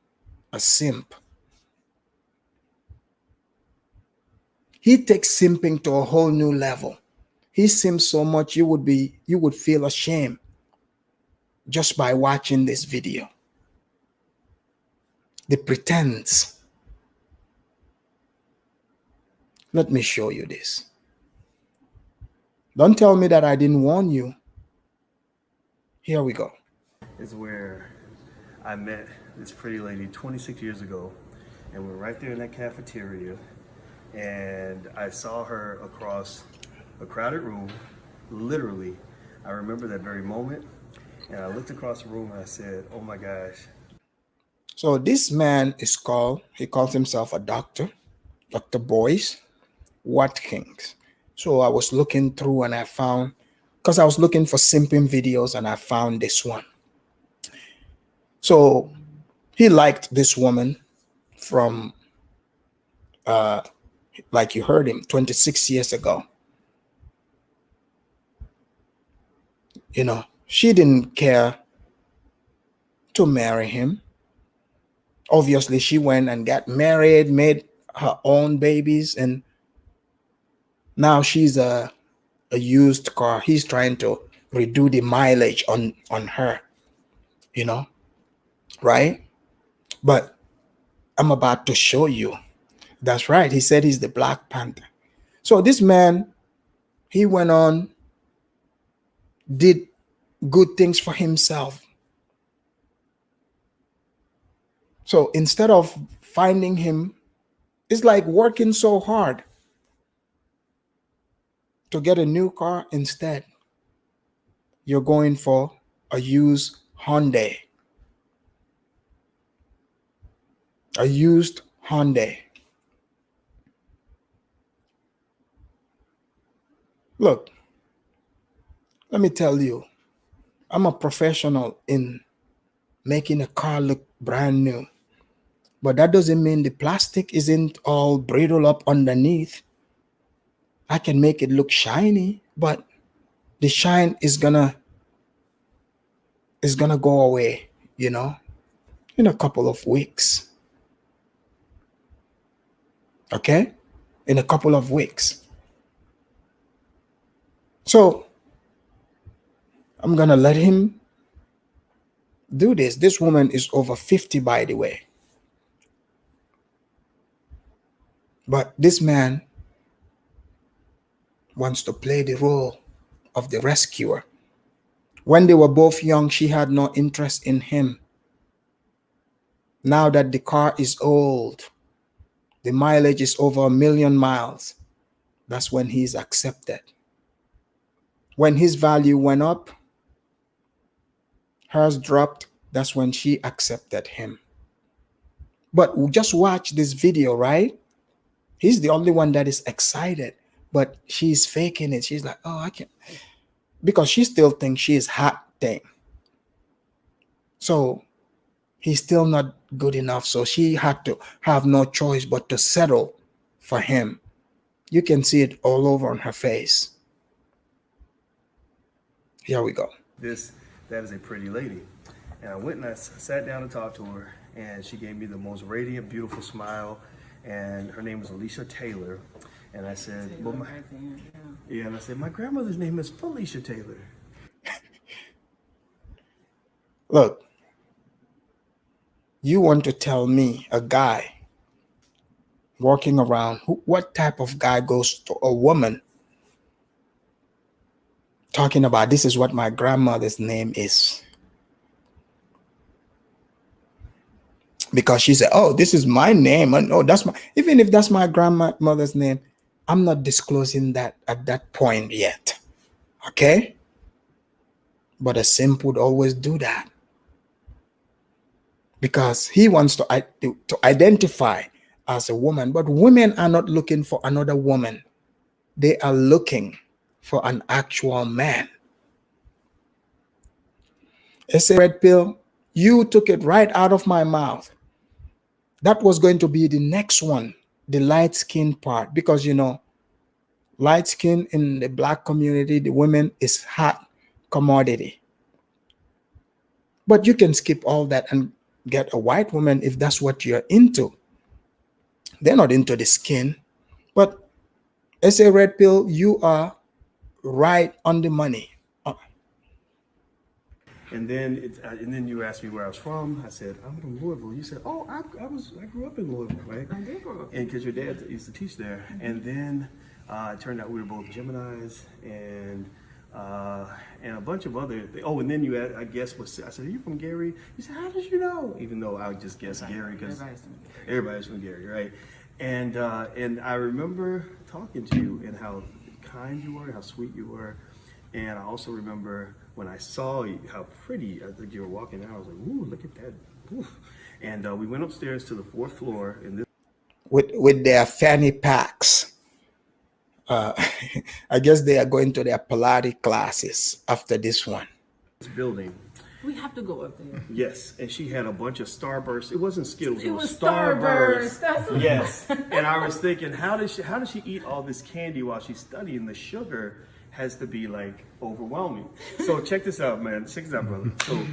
a simp. He takes simping to a whole new level. He simps so much you would feel ashamed just by watching this video. The pretense. Let me show you this. Don't tell me that I didn't warn you. Here we go. Is where I met this pretty lady 26 years ago, and we're right there in that cafeteria, and I saw her across a crowded room, literally. I remember that very moment, and I looked across the room and I said, oh my gosh. So this man is he calls himself a doctor, Dr. Boyce Watkins. So I was looking through and I found, because I was looking for simping videos and I found this one. So he liked this woman from, like you heard him, 26 years ago. You know, she didn't care to marry him. Obviously, she went and got married, made her own babies, and now she's a used car. He's trying to redo the mileage on her, you know, right? But I'm about to show you. That's right. He said he's the Black Panther. So this man, he went on, did good things for himself. So instead of finding him, it's like working so hard to get a new car. Instead, you're going for a used Hyundai. A used Hyundai. Look, let me tell you, I'm a professional in making a car look brand new. But that doesn't mean the plastic isn't all brittled up underneath. I can make it look shiny, but the shine is gonna go away, you know, in a couple of weeks. Okay? In a couple of weeks. So I'm gonna let him do this. This woman is over 50, by the way. But this man wants to play the role of the rescuer. When they were both young, she had no interest in him. Now that the car is old, the mileage is over 1 million miles, that's when he's accepted. When his value went up, hers dropped, that's when she accepted him. But just watch this video, right? He's the only one that is excited, but she's faking it. She's like, oh, I can't, because she still thinks she is hot thing. So he's still not good enough. So she had to have no choice but to settle for him. You can see it all over on her face. Here we go. That is a pretty lady. And I went and I sat down and talked to her, and she gave me the most radiant, beautiful smile. And her name was Alicia Taylor. And I said, well, and I said, my grandmother's name is Felicia Taylor. Look, you want to tell me a guy walking around, what type of guy goes to a woman talking about this is what my grandmother's name is? Because she said, oh, this is my name. And oh, that's my, even if that's my grandmother's name, I'm not disclosing that at that point yet. Okay? But a simp would always do that. Because he wants to identify as a woman. But women are not looking for another woman. They are looking for an actual man. It's a red pill. You took it right out of my mouth. That was going to be the next one, the light skin part, because light skin in the black community, the women is hot commodity. But you can skip all that and get a white woman if that's what you're into. They're not into the skin. But as a red pill, you are right on the money. And then you asked me where I was from. I said, I'm from Louisville. You said, oh, I grew up in Louisville, right? I did grow up. And because your dad used to teach there. And then it turned out we were both Geminis and a bunch of other things. Oh, and then I guess, I said, are you from Gary? You said, how did you know? Even though I would just guess Gary because everybody's from Gary, right? And I remember talking to you and how kind you were, how sweet you were. And I also remember when I saw you, how pretty, I think you were walking out, I was like, ooh, look at that. Ooh. And we went upstairs to the 4th floor. And this with their fanny packs. I guess they are going to their Pilates classes after this one. building. We have to go up there. Yes, and she had a bunch of Starburst. It wasn't Skittles. It was Starburst. That's what Yes, and I was thinking, how does she eat all this candy while she's studying? The sugar has to be like overwhelming. So check this out, man. Check this out, brother. So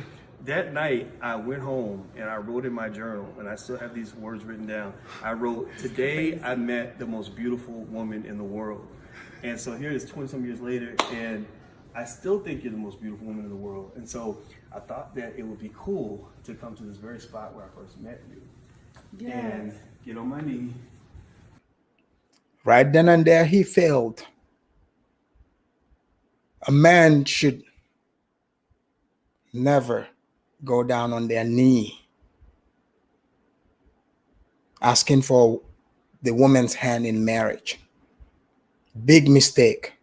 that night I went home and I wrote in my journal, and I still have these words written down. I wrote, today I met the most beautiful woman in the world. And so here it is 20-some years later, and I still think you're the most beautiful woman in the world. And so I thought that it would be cool to come to this very spot where I first met you. Yes. And get on my knee. Right then and there, he failed. A man should never go down on their knee asking for the woman's hand in marriage. Big mistake.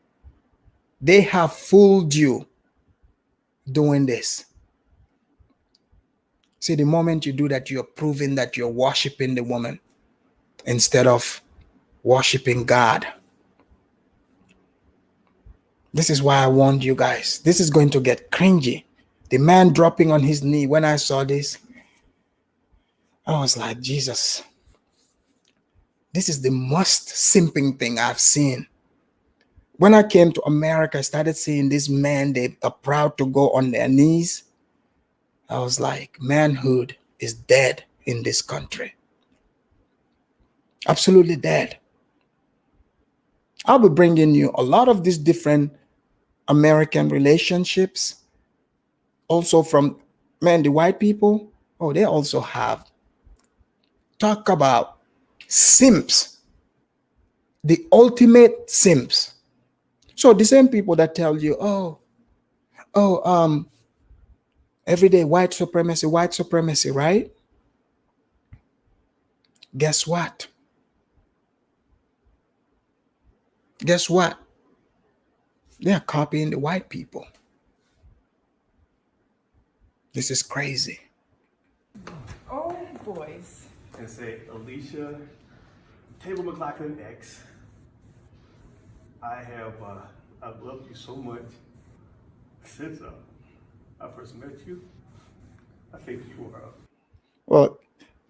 They have fooled you doing this. See, the moment you do that, you're proving that you're worshiping the woman instead of worshiping God. This is why I warned you guys. This is going to get cringy. The man dropping on his knee. When I saw this, I was like, Jesus, this is the most simping thing I've seen. When I came to America, I started seeing these men, they are proud to go on their knees. I was like, manhood is dead in this country. Absolutely dead. I'll be bringing you a lot of these different American relationships. Also from, man, the white people, oh, they also have. Talk about simps. The ultimate simps. So the same people that tell you, every day white supremacy, right? Guess what? Guess what? They're copying the white people. This is crazy. Oh, boys. And say, Alicia, Taylor McLaughlin X, I've loved you so much since I first met you. I think you are. Well,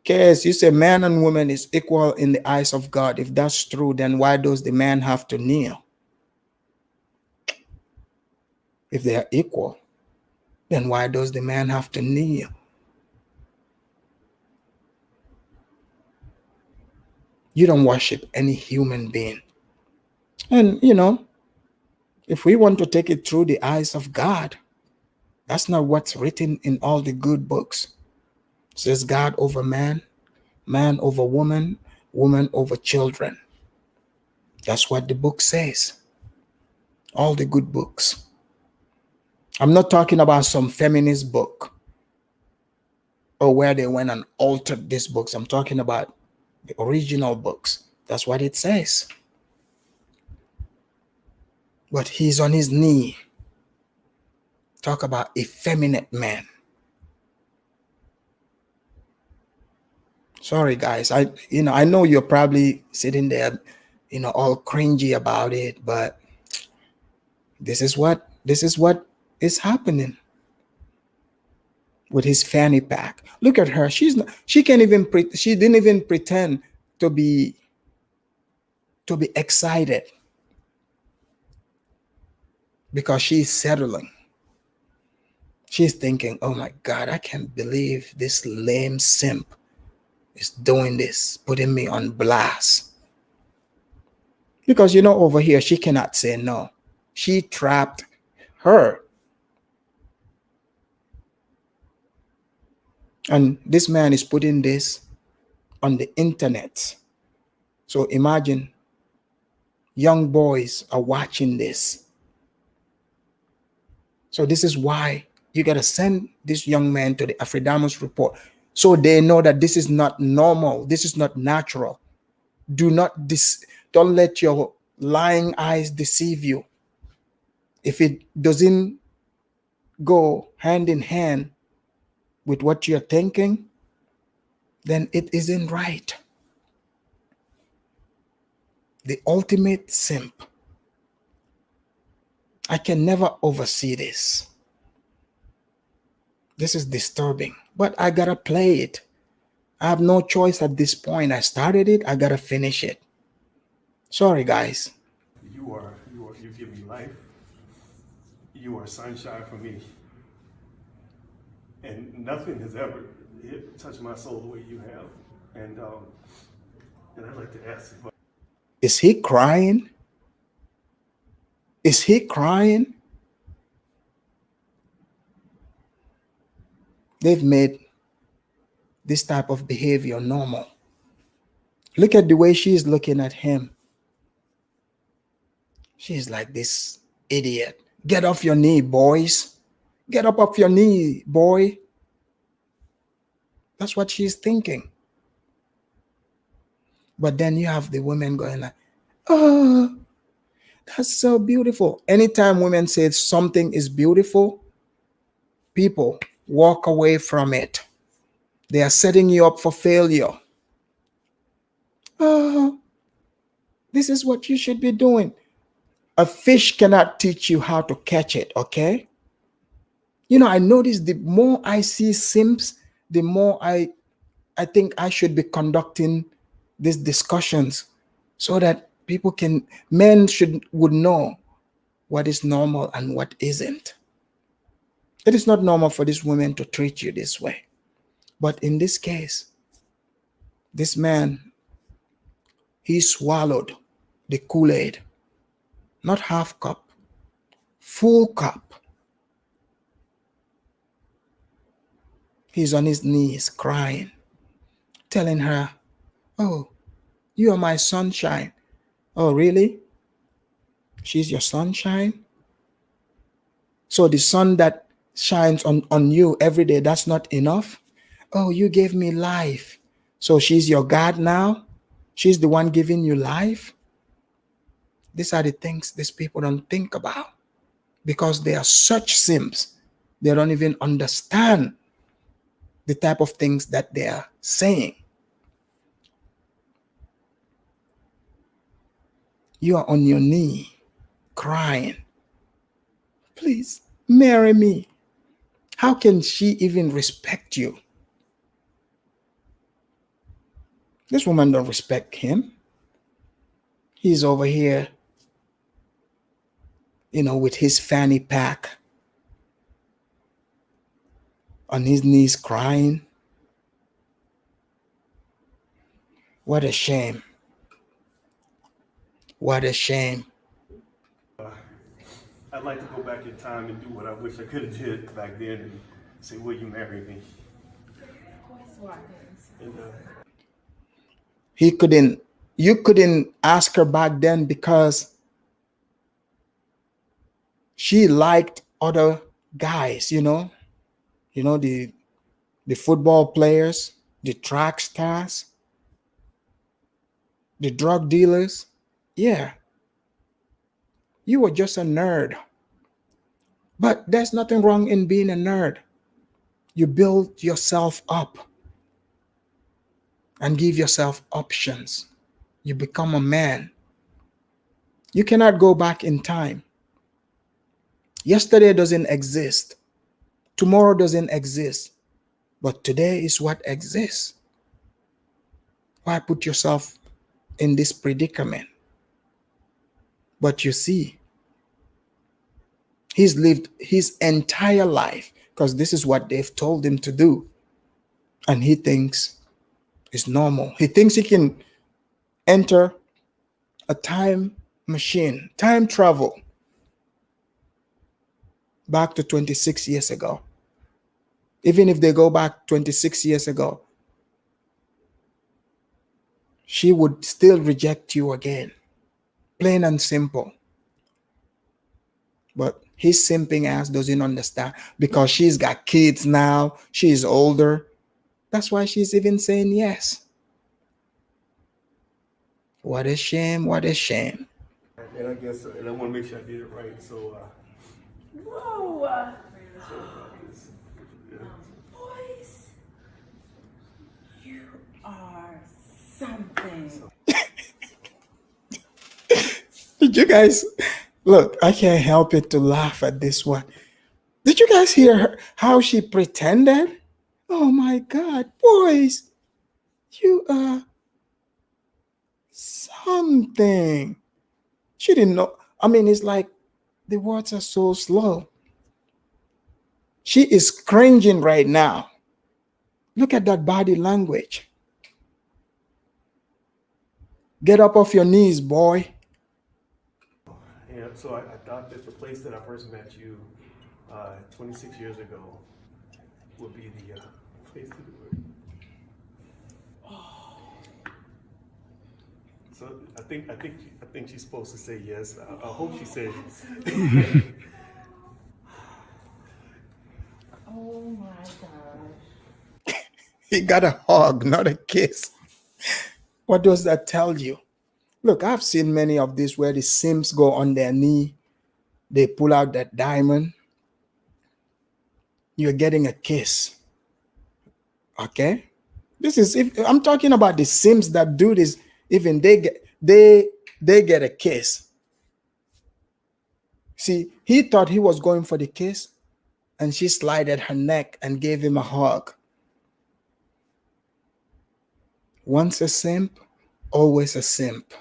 KS, you say man and woman is equal in the eyes of God. If that's true, then why does the man have to kneel? If they are equal, then why does the man have to kneel? You don't worship any human being. And, if we want to take it through the eyes of God, that's not what's written in all the good books. It says God over man, man over woman, woman over children. That's what the book says. All the good books. I'm not talking about some feminist book or where they went and altered these books. I'm talking about the original books. That's what it says. But he's on his knee. Talk about effeminate man. Sorry, guys. I know you're probably sitting there, all cringy about it, but this is what is happening. with his fanny pack. Look at her. She didn't even pretend to be excited because she's settling. She's thinking, oh my God, I can't believe this lame simp is doing this, putting me on blast. Because, over here, she cannot say no. She trapped her. And this man is putting this on the internet. So imagine young boys are watching this. So this is why you got to send this young man to the Afridamos report so they know that this is not normal. This is not natural. Don't let your lying eyes deceive you. If it doesn't go hand in hand with what you're thinking, then it isn't right. The ultimate simp. I can never oversee this. This is disturbing, but I gotta play it. I have no choice at this point. I started it, I gotta finish it. Sorry, guys. You give me life. You are sunshine for me. And nothing has ever touched my soul the way you have. And I'd like to ask if Is he crying? Is he crying? They've made this type of behavior normal. Look at the way she's looking at him. She's like this idiot. Get off your knee, boys. Get up off your knee, boy. That's what she's thinking. But then you have the women going like, oh, that's so beautiful. Anytime women say something is beautiful, people walk away from it. They are setting you up for failure. Oh, this is what you should be doing. A fish cannot teach you how to catch it, okay? I notice the more I see simps, the more I think I should be conducting these discussions so that men would know what is normal and what isn't. It is not normal for this woman to treat you this way. But in this case, this man, he swallowed the Kool-Aid. Not half cup, full cup. He's on his knees crying, telling her, oh, you are my sunshine. Oh, really? She's your sunshine? So the sun that shines on you every day, that's not enough? Oh, you gave me life. So she's your God now? She's the one giving you life? These are the things these people don't think about because they are such simps. They don't even understand the type of things that they are saying. You are on your knee crying, please marry me. How can she even respect you? This woman don't respect him. He's over here, with his fanny pack on his knees crying. What a shame. What a shame. I'd like to go back in time and do what I wish I could have did back then and say, will you marry me? And, you couldn't ask her back then because she liked other guys, the football players, the track stars, the drug dealers. Yeah. You were just a nerd. But there's nothing wrong in being a nerd. You build yourself up and give yourself options. You become a man. You cannot go back in time. Yesterday doesn't exist. Tomorrow doesn't exist. But today is what exists. Why put yourself in this predicament? But you see, he's lived his entire life because this is what they've told him to do. And he thinks it's normal. He thinks he can enter a time machine, time travel back to 26 years ago. Even if they go back 26 years ago, she would still reject you again. Plain and simple. But his simping ass doesn't understand because she's got kids now. She's older. That's why she's even saying yes. What a shame. What a shame. And I guess, and I want to make sure I did it right. So, Whoa. Boys, you are something. Did you guys look? I can't help it to laugh at this one. Did you guys hear her, how she pretended? Oh my God, boys, you are something. She didn't know. I mean, it's like the words are so slow. She is cringing right now. Look at that body language. Get up off your knees, boy. yeah, so I thought that the place that I first met you 26 years ago would be the place to do it. So I think she's supposed to say yes. I hope she says. Oh my gosh. He got a hug, not a kiss. What does that tell you? Look, I've seen many of these where the simps go on their knee, they pull out that diamond. You're getting a kiss. Okay? This is if I'm talking about the simps that do this, even they get a kiss. See, he thought he was going for the kiss, and she slided her neck and gave him a hug. Once a simp, always a simp.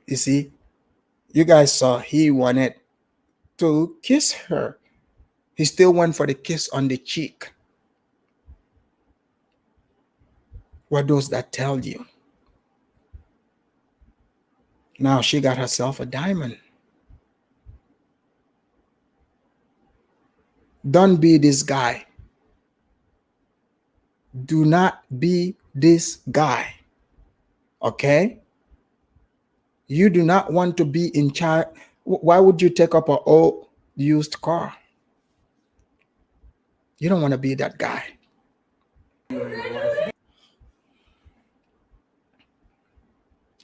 You see, you guys saw he wanted to kiss her. He still went for the kiss on the cheek. What does that tell you? Now she got herself a diamond. Don't be this guy. Do not be this guy. Okay? You do not want to be in charge. Why would you take up an old used car? You don't want to be that guy.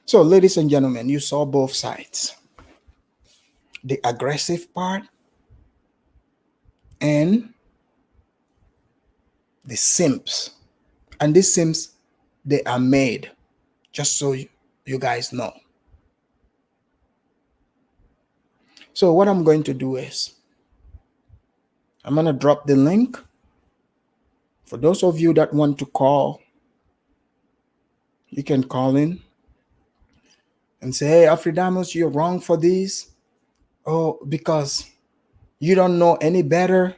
So, ladies and gentlemen, you saw both sides. The aggressive part and the simps. And these simps, they are made, just so you guys know. So what I'm going to do is I'm going to drop the link for those of you that want to call. You can call in and say, hey, Afridamus, you're wrong for this. Oh, because you don't know any better.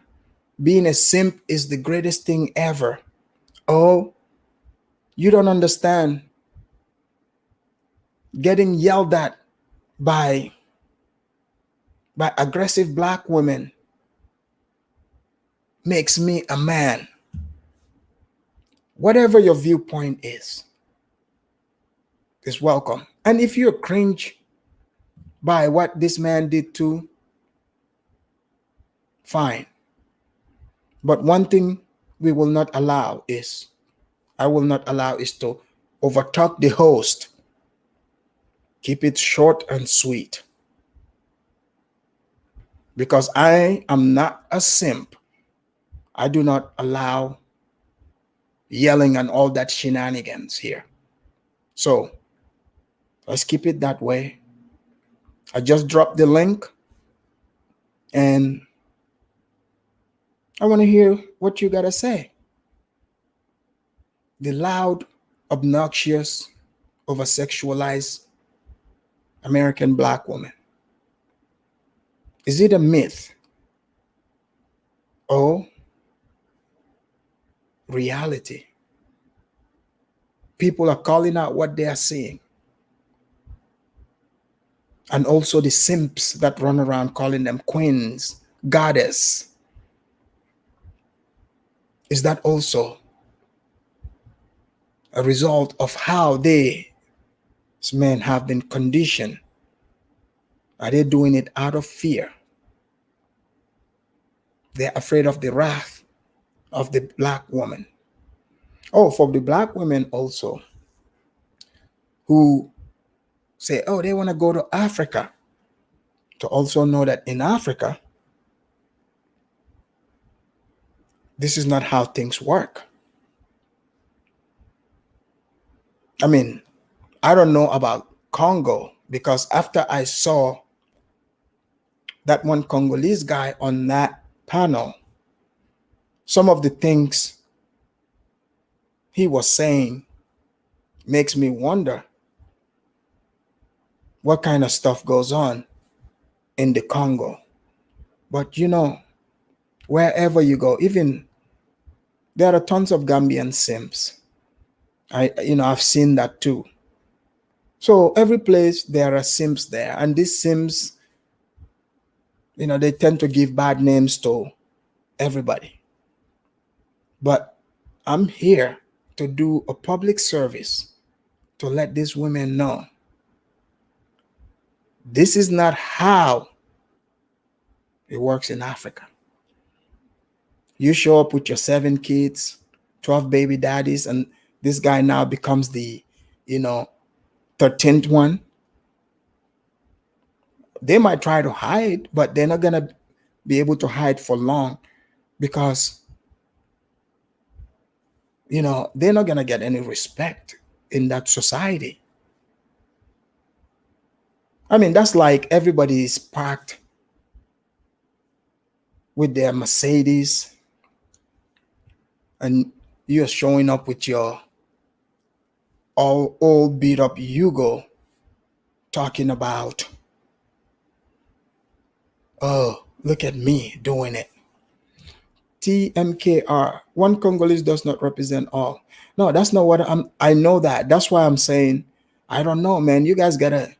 Being a simp is the greatest thing ever. Oh, you don't understand. Getting yelled at by aggressive black women makes me a man. Whatever your viewpoint is welcome. And if you're cringe by what this man did too, fine. But one thing we will not allow is, I will not allow is to overtalk the host. Keep it short and sweet. Because I am not a simp. I do not allow yelling and all that shenanigans here. So let's keep it that way. I just dropped the link, and I want to hear what you got to say. The loud, obnoxious, over-sexualized American black woman. Is it a myth or reality? People are calling out what they are seeing. And also the simps that run around calling them queens, goddess. Is that also a result of how they, as men, have been conditioned? Are they doing it out of fear? They're afraid of the wrath of the black woman. Oh, for the black women also, who say, oh, they want to go to Africa, to also know that in Africa, this is not how things work. I mean, I don't know about Congo, because after I saw that one Congolese guy on that panel, some of the things he was saying makes me wonder what kind of stuff goes on in the Congo. But you know, wherever you go, even there are tons of Gambian simps. I've seen that too. So every place there are simps there, and these simps, they tend to give bad names to everybody. But I'm here to do a public service to let these women know this is not how it works in Africa. You show up with your 7 kids, 12 baby daddies, and this guy now becomes the, 13th one. They might try to hide, but they're not going to be able to hide for long, because, they're not going to get any respect in that society. I mean, that's like everybody is parked with their Mercedes, and you're showing up with your all beat up Yugo, talking about, oh, look at me doing it. TMKR, one Congolese does not represent all. No, that's not what I know that. That's why I'm saying, I don't know, man. You guys gotta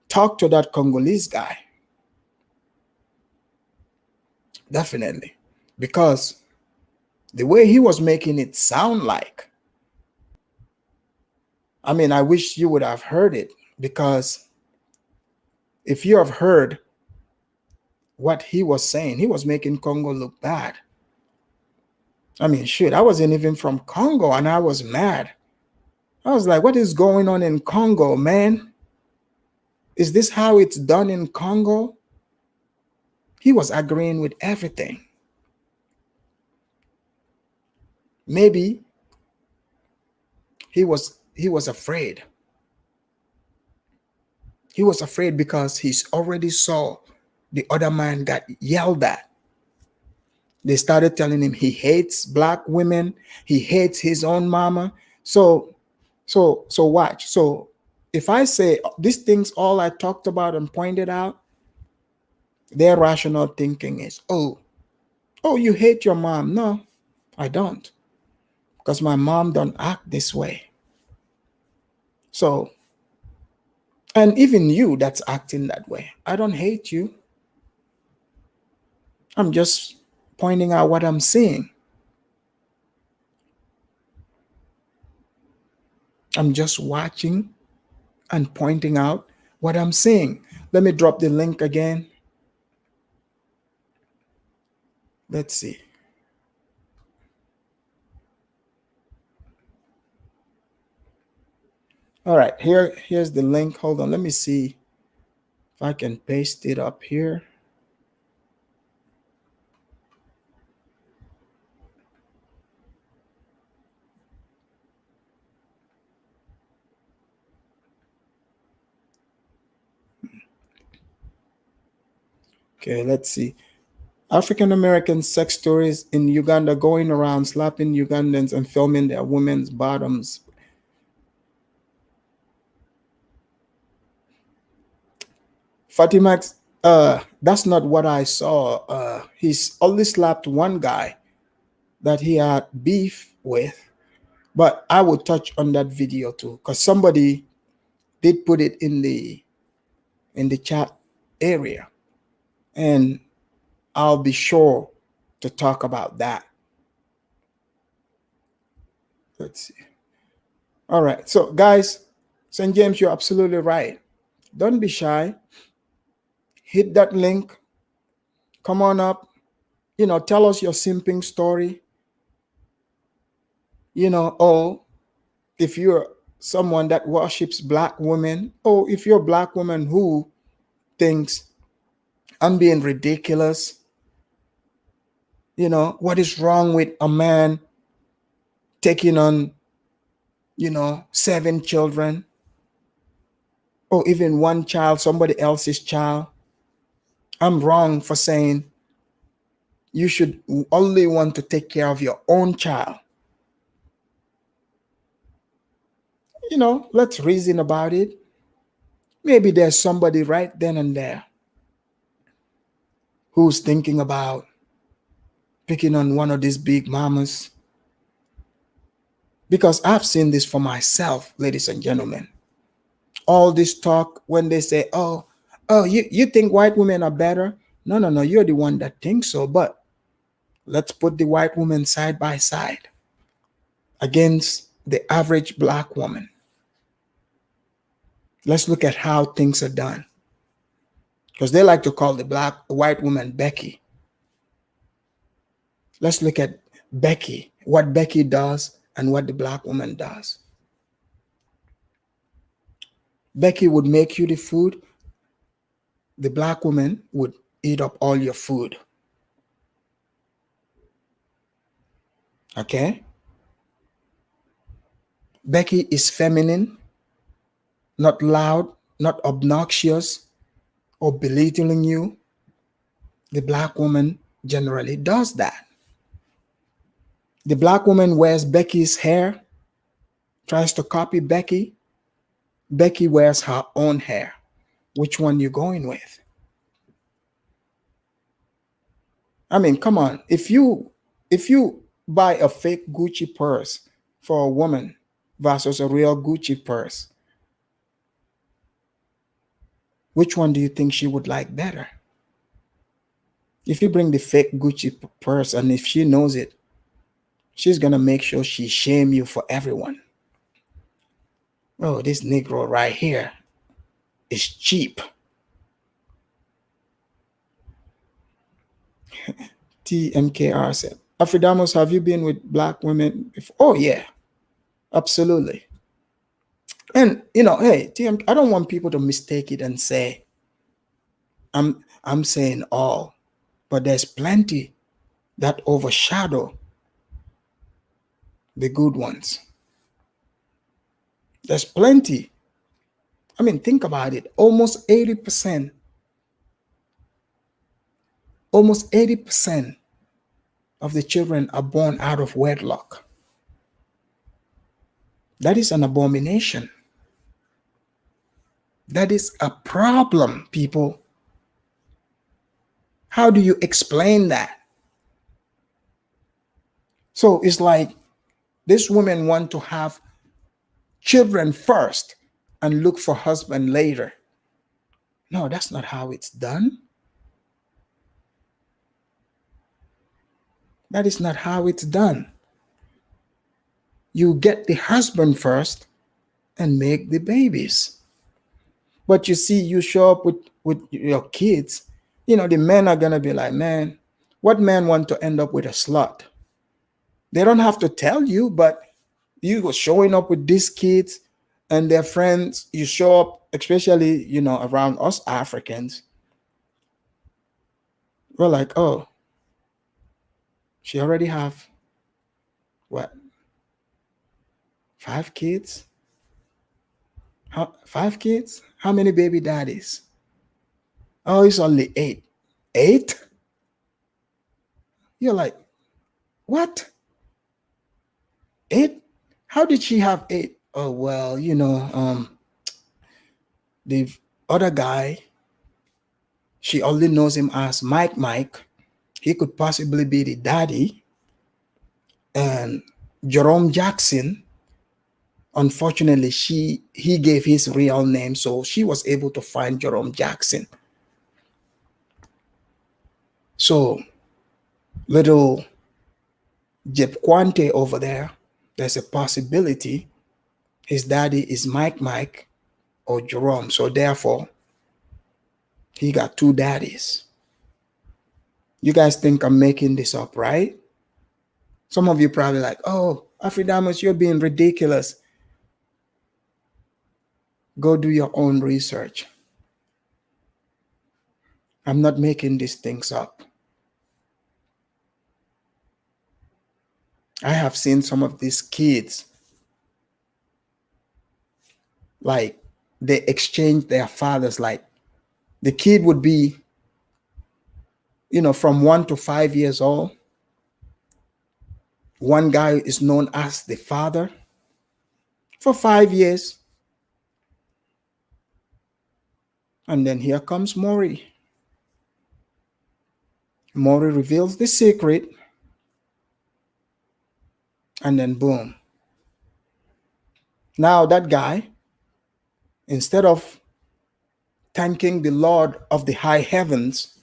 talk to that Congolese guy. Definitely. Because the way he was making it sound like, I mean, I wish you would have heard it, because if you have heard what he was saying, he was making Congo look bad. I mean, shoot, I wasn't even from Congo and I was mad. I was like, what is going on in Congo, man? Is this how it's done in Congo? He was agreeing with everything. Maybe he was afraid. He was afraid because he's already saw the other man got yelled at. They started telling him he hates black women. He hates his own mama. So watch. So if I say these things, all I talked about and pointed out, their rational thinking is, oh, you hate your mom. No, I don't. Because my mom don't act this way. So, and even you that's acting that way, I don't hate you. I'm just pointing out what I'm seeing. I'm just watching and pointing out what I'm seeing. Let me drop the link again. Let's see. All right, here's the link. Hold on, let me see if I can paste it up here. Okay, let's see. African American sex stories in Uganda going around slapping Ugandans and filming their women's bottoms. Fatimax, that's not what I saw. He's only slapped one guy that he had beef with, but I will touch on that video too, because somebody did put it in the chat area, and I'll be sure to talk about that. Let's see. All right, so guys, St. James, you're absolutely right. Don't be shy. Hit that link. Come on up. Tell us your simping story. Or if you're someone that worships black women, or if you're a black woman who thinks I'm being ridiculous, what is wrong with a man taking on, 7 children, or even one child, somebody else's child? I'm wrong for saying you should only want to take care of your own child. Let's reason about it. Maybe there's somebody right then and there who's thinking about picking on one of these big mamas. Because I've seen this for myself, ladies and gentlemen. All this talk when they say, oh, you think white women are better? No, you're the one that thinks so. But let's put the white woman side by side against the average black woman. Let's look at how things are done. Because they like to call the white woman Becky. Let's look at Becky, what Becky does and what the black woman does. Becky would make you the food. The black woman would eat up all your food. Okay? Becky is feminine, not loud, not obnoxious, or belittling you. The black woman generally does that. The black woman wears Becky's hair, tries to copy Becky. Becky wears her own hair. Which one you going with? I mean, come on. If you buy a fake Gucci purse for a woman versus a real Gucci purse, which one do you think she would like better? If you bring the fake Gucci purse and if she knows it, she's going to make sure she shame you for everyone. Oh, this Negro right here is cheap. TMKR said, Afridamos, have you been with black women before? Oh, yeah, absolutely. And, hey, TM, I don't want people to mistake it and say, I'm saying all, but there's plenty that overshadow the good ones. There's plenty. I mean, think about it. Almost 80% of the children are born out of wedlock. That is an abomination. That is a problem, people. How do you explain that? So it's like these women want to have children first and look for husband later. No, that's not how it's done. That is not how it's done. You get the husband first and make the babies. But you see, you show up with your kids, the men are going to be like, man, what man want to end up with a slut? They don't have to tell you, but you go showing up with these kids and their friends. You show up, especially, around us Africans. We're like, oh, she already have what? 5 kids? 5 kids? How many baby daddies? Oh, it's only 8. 8? You're like, what? 8? How did she have 8? Oh, well, the other guy, she only knows him as Mike. He could possibly be the daddy. And Jerome Jackson, unfortunately, he gave his real name, so she was able to find Jerome Jackson. So little Jeb Quante over there, there's a possibility his daddy is Mike or Jerome. So therefore, he got 2 daddies. You guys think I'm making this up, right? Some of you probably like, oh, Afridamus, you're being ridiculous. Go do your own research. I'm not making these things up. I have seen some of these kids, like, they exchange their fathers. Like, the kid would be, from 1 to 5 years old. One guy is known as the father for 5 years. And then here comes Maury. Maury reveals the secret. And then boom. Now that guy, instead of thanking the Lord of the high heavens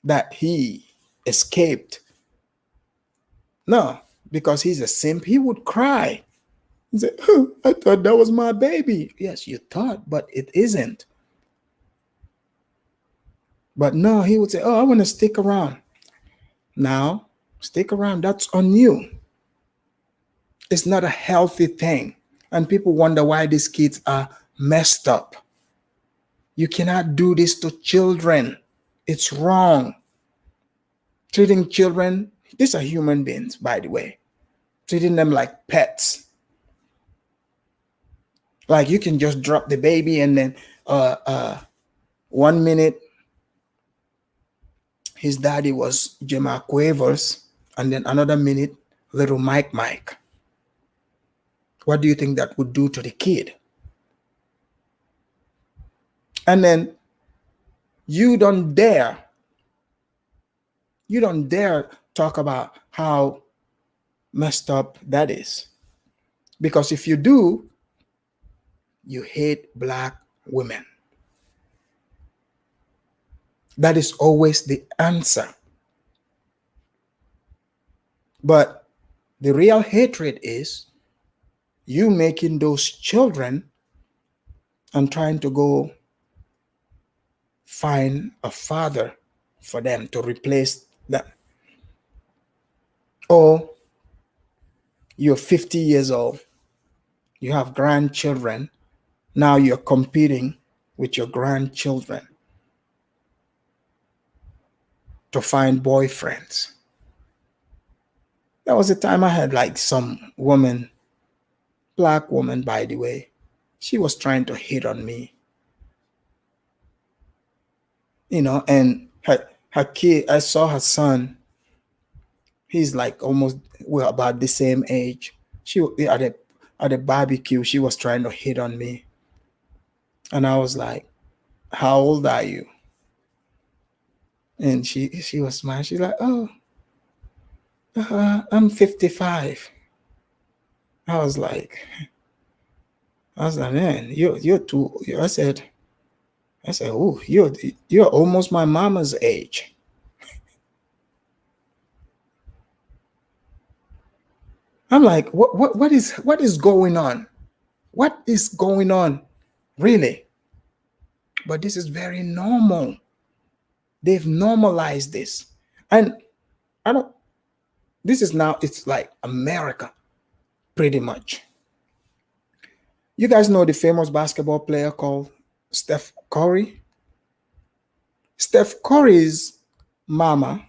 that he escaped, no, because he's a simp, he would cry and say, oh, I thought that was my baby. Yes, you thought, but it isn't. But no, he would say, oh, I want to stick around. Now, stick around, that's on you. It's not a healthy thing. And people wonder why these kids are messed up. You cannot do this to children. It's wrong. Treating children, these are human beings, by the way. Treating them like pets. Like, you can just drop the baby and then 1 minute his daddy was Gemma Quavers, and then another minute little Mike. What do you think that would do to the kid? And then you don't dare talk about how messed up that is. Because if you do, you hate Black women. That is always the answer. But the real hatred is you making those children and trying to go find a father for them to replace them. Or you're 50 years old, you have grandchildren, now you're competing with your grandchildren to find boyfriends. There was a time I had like some woman, Black woman, by the way, she was trying to hit on me. And her kid, I saw her son. He's like almost, we're about the same age. She at a barbecue, she was trying to hit on me. And I was like, how old are you? And she was smiling. She's like, oh, I'm 55. I was like, man, you're too. I said, oh, you're almost my mama's age. I'm like, what is going on? What is going on, really? But this is very normal. They've normalized this, and this is now, it's like America, pretty much. You guys know the famous basketball player called Steph Curry? Steph Curry's mama,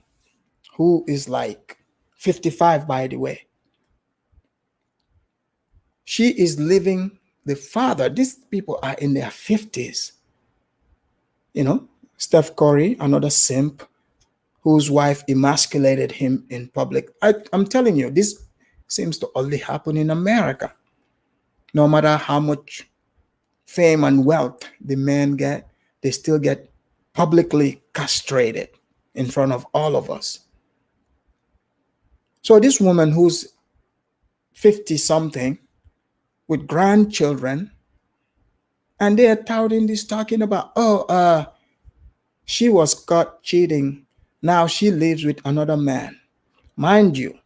who is like 55, by the way, she is living the father. These people are in their 50s. Steph Curry, another simp, whose wife emasculated him in public. I'm telling you, this seems to only happen in America. No matter how much fame and wealth the men get, they still get publicly castrated in front of all of us. So this woman who's 50 something with grandchildren, and they are touting this, talking about, she was caught cheating. Now she lives with another man. Mind you,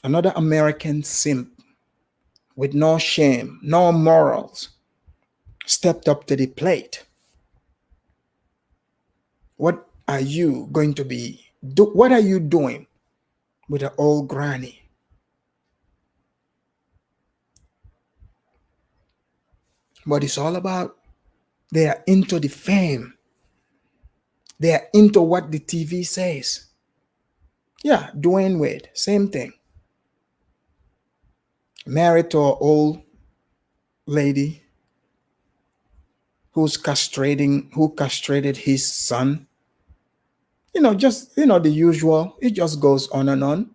another American simp with no shame, no morals, stepped up to the plate. What are you going to be? What are you doing with an old granny? But it's all about, they are into the fame. They are into what the TV says. Yeah, Dwayne Wade, same thing. Married to an old lady who castrated his son. Just, the usual. It just goes on and on.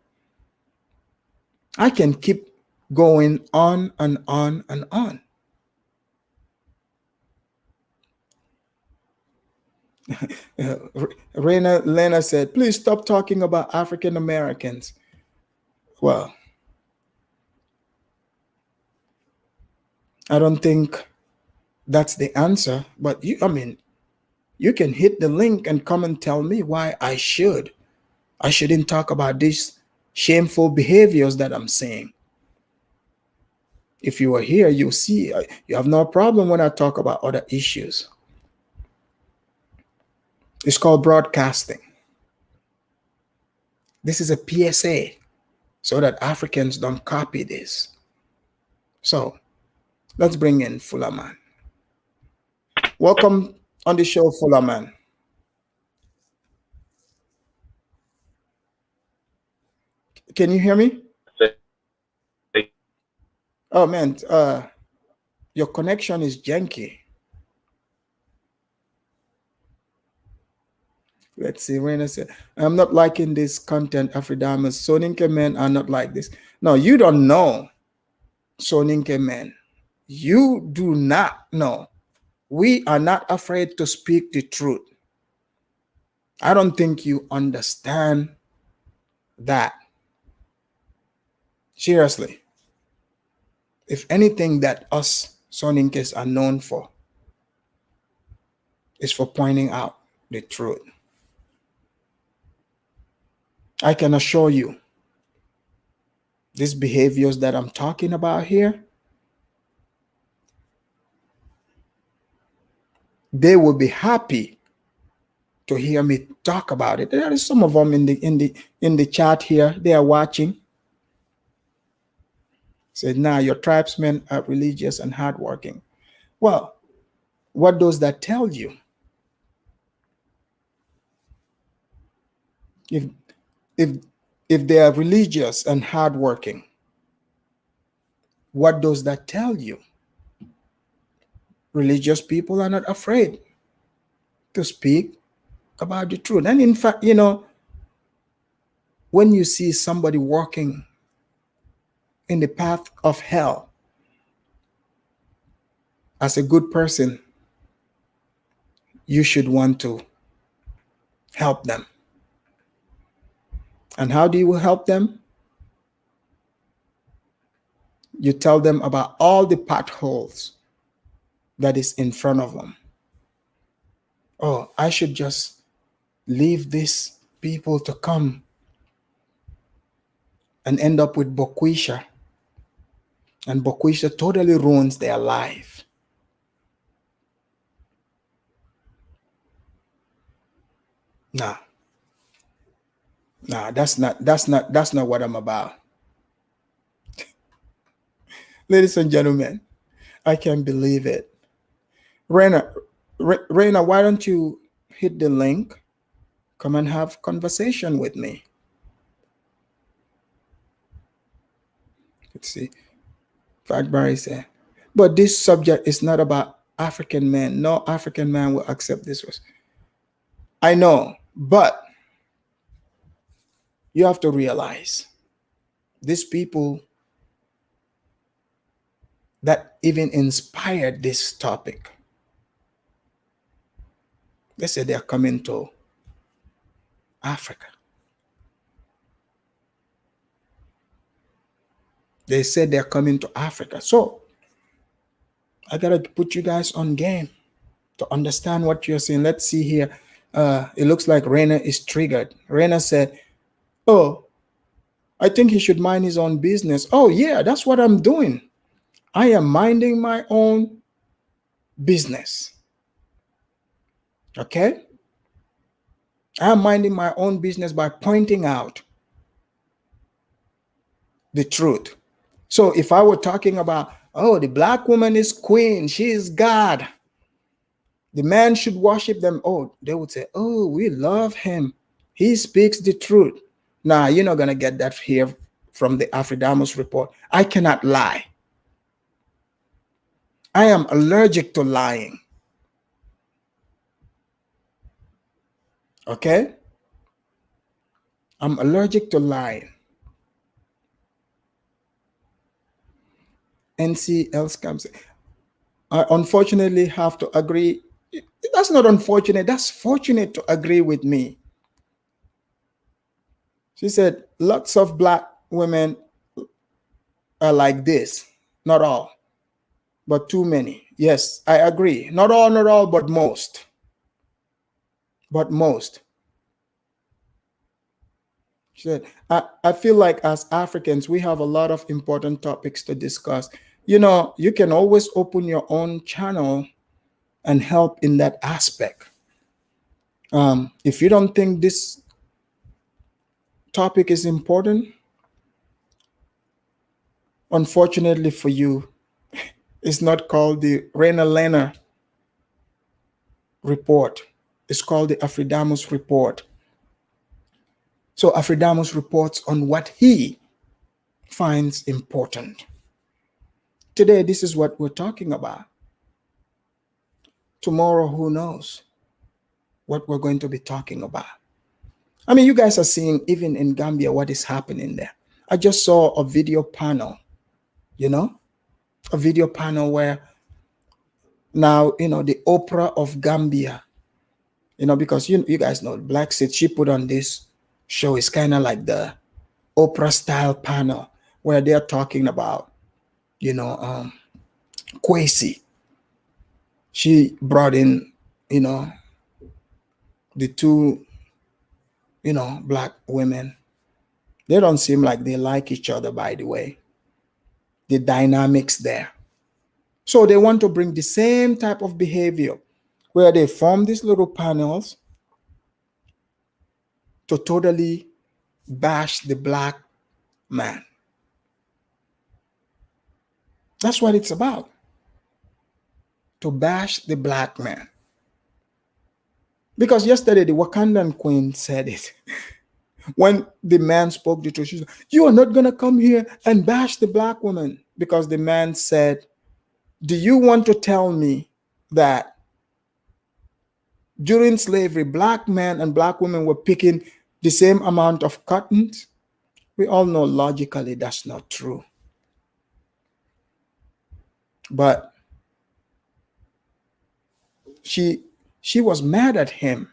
I can keep going on and on and on. Lena said, please stop talking about African Americans. Well, I don't think that's the answer, but you can hit the link and come and tell me why I shouldn't talk about these shameful behaviors that I'm seeing. If you are here, you'll see you have no problem when I talk about other issues. It's called broadcasting. This is a PSA so that Africans don't copy this. So let's bring in Fuller Man. Welcome on the show, Fuller Man. Can you hear me? Oh man, your connection is janky. Let's see. Raina said, I'm not liking this content, Afridamas. Soninke men are not like this. No, you don't know Soninke men. You do not know. We are not afraid to speak the truth. I don't think you understand that. Seriously. If anything that us Soninkes are known for is for pointing out the truth. I can assure you, these behaviors that I'm talking about here, they will be happy to hear me talk about it. There is some of them in the chat here. They are watching. Said, nah, your tribesmen are religious and hardworking. Well, what does that tell you? If they are religious and hardworking, what does that tell you? Religious people are not afraid to speak about the truth. And in fact, when you see somebody walking in the path of hell as a good person, you should want to help them. And how do you help them? You tell them about all the potholes that is in front of them. Oh, I should just leave these people to come and end up with Bokwisha. And Bokwisha totally ruins their life. Nah, that's not what I'm about. Ladies and gentlemen, I can't believe it. Raina, why don't you hit the link? Come and have conversation with me. Let's see. Fat Barry said, but this subject is not about African man. No African man will accept this. I know, but you have to realize these people that even inspired this topic, they said they're coming to Africa. They said they're coming to Africa. So I gotta put you guys on game to understand what you're saying. Let's see here. It looks like Raina is triggered. Raina said, "Oh, I think he should mind his own business." Oh yeah, that's what I'm doing. I am minding my own business. Okay? I'm minding my own business by pointing out the truth. So if I were talking about, oh, the black woman is queen, she is God, the man should worship them, oh, they would say, oh, we love him, he speaks the truth. Nah, you're not going to get that here from the Afridamos report. I cannot lie. I am allergic to lying. Okay? I'm allergic to lying. NC else comes. I unfortunately have to agree. That's not unfortunate. That's fortunate to agree with me. She said, lots of black women are like this. Not all, but too many. Yes, I agree. Not all, but most. But most. She said, I feel like as Africans, we have a lot of important topics to discuss. You know, you can always open your own channel and help in that aspect. If you don't think this topic is important, unfortunately for you, it's not called the Reina Lena report. It's called the Afridamos report. So Afridamos reports on what he finds important. Today, this is what we're talking about. Tomorrow, who knows what we're going to be talking about. I mean, you guys are seeing even in Gambia what is happening there. I just saw a video panel, you know, a video panel where now, you know, the Oprah of Gambia, you know, because you guys know Black Sid, she put on this show. It's kind of like the Oprah style panel where they're talking about, you know, Kwesi. She brought in, you know, the two, you know, black women. They don't seem like they like each other, by the way. The dynamics there. So they want to bring the same type of behavior where they form these little panels to totally bash the black man. That's what it's about. To bash the black man. Because yesterday the Wakandan queen said it. When the man spoke the truth, she said, you are not going to come here and bash the black woman. Because the man said, do you want to tell me that during slavery, black men and black women were picking the same amount of cotton? We all know logically that's not true. But she was mad at him.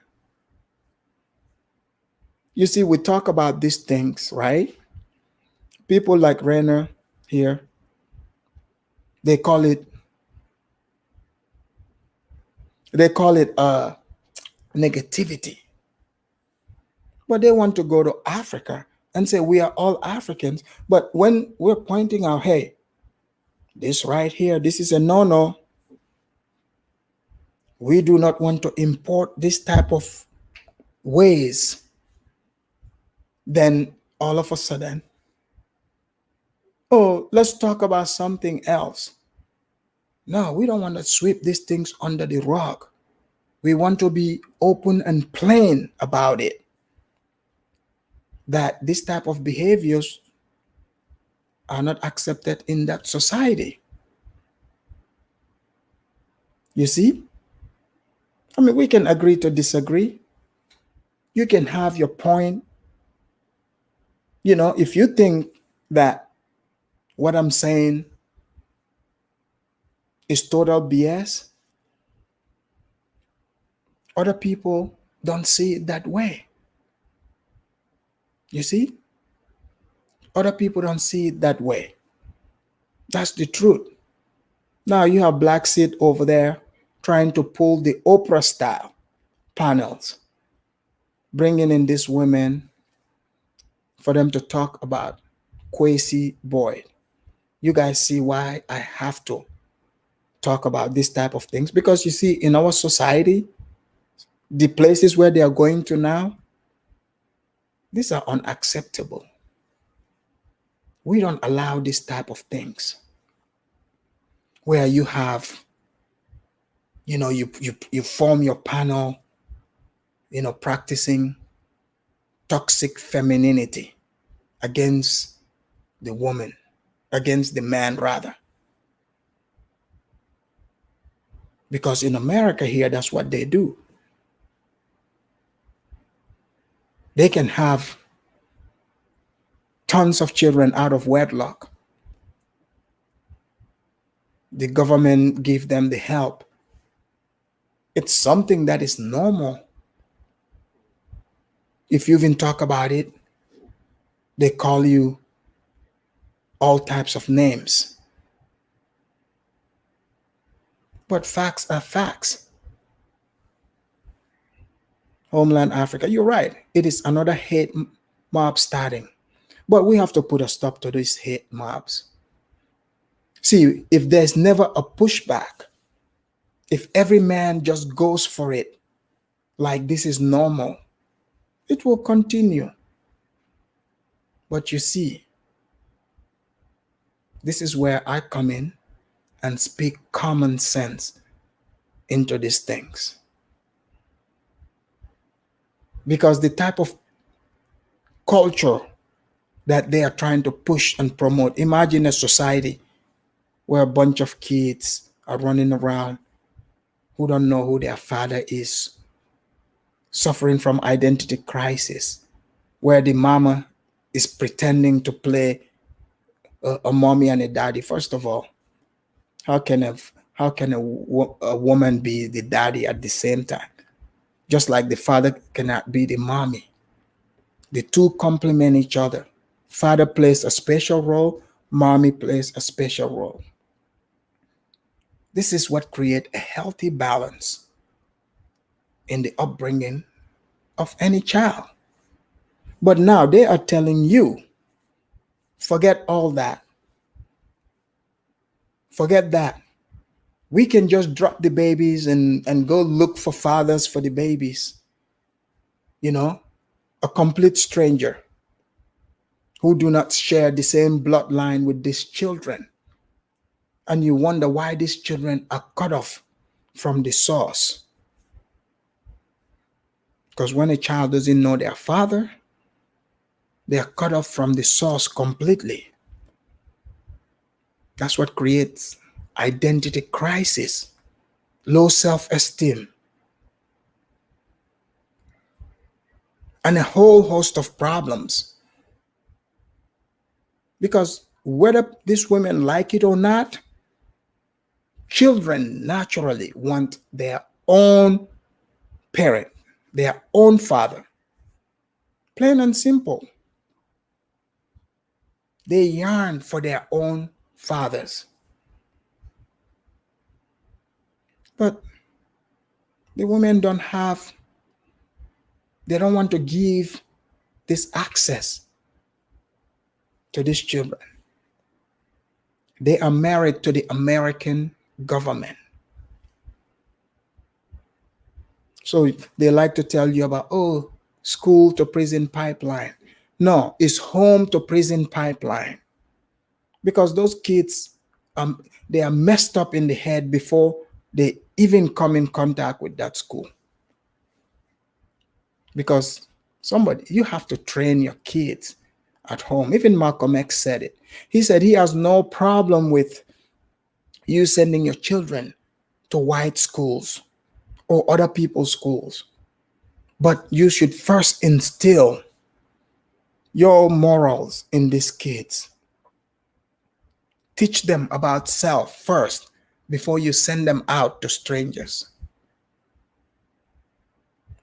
You see, we talk about these things, right? People like Renner here, they call it negativity. But they want to go to Africa and say we are all Africans. But when we're pointing out, hey, this right here, this is a no-no. We do not want to import this type of ways. Then all of a sudden, oh, let's talk about something else. No, we don't want to sweep these things under the rug. We want to be open and plain about it. That this type of behaviors are not accepted in that society. You see? I mean, we can agree to disagree. You can have your point. You know, if you think that what I'm saying is total BS, other people don't see it that way. You see? Other people don't see it that way. That's the truth. Now you have Black Sid over there trying to pull the Oprah style panels, bringing in these women for them to talk about Kwesi Boyd. You guys see why I have to talk about this type of things? Because you see, in our society, the places where they are going to now, these are unacceptable. We don't allow this type of things where you have, you form your panel, practicing toxic femininity against the woman, against the man rather. Because in America here, that's what they do. They can have tons of children out of wedlock. The government give them the help. It's something that is normal. If you even talk about it, they call you all types of names. But facts are facts. Homeland Africa, you're right. It is another hate mob starting. But we have to put a stop to these hate mobs. See, if there's never a pushback, if every man just goes for it like this is normal, it will continue. But you see, this is where I come in and speak common sense into these things. Because the type of culture that they are trying to push and promote, imagine a society where a bunch of kids are running around who don't know who their father is, suffering from identity crisis, where the mama is pretending to play a mommy and a daddy. First of all, how can a woman be the daddy at the same time? Just like the father cannot be the mommy. The two complement each other. Father plays a special role, mommy plays a special role. This is what creates a healthy balance in the upbringing of any child. But now they are telling you, forget all that. Forget that. We can just drop the babies and go look for fathers for the babies. A complete stranger who do not share the same bloodline with these children. And you wonder why these children are cut off from the source. Because when a child doesn't know their father, they are cut off from the source completely. That's what creates identity crisis, low self-esteem, and a whole host of problems. Because whether these women like it or not, children naturally want their own parent, their own father. Plain and simple. They yearn for their own fathers. But the women don't want to give this access to these children. They are married to the American government. So they like to tell you about, school to prison pipeline. No, it's home to prison pipeline. Because those kids, they are messed up in the head before they even come in contact with that school. Because you have to train your kids at home. Even Malcolm X said it. He said he has no problem with you sending your children to white schools or other people's schools, but you should first instill your morals in these kids. Teach them about self first before you send them out to strangers.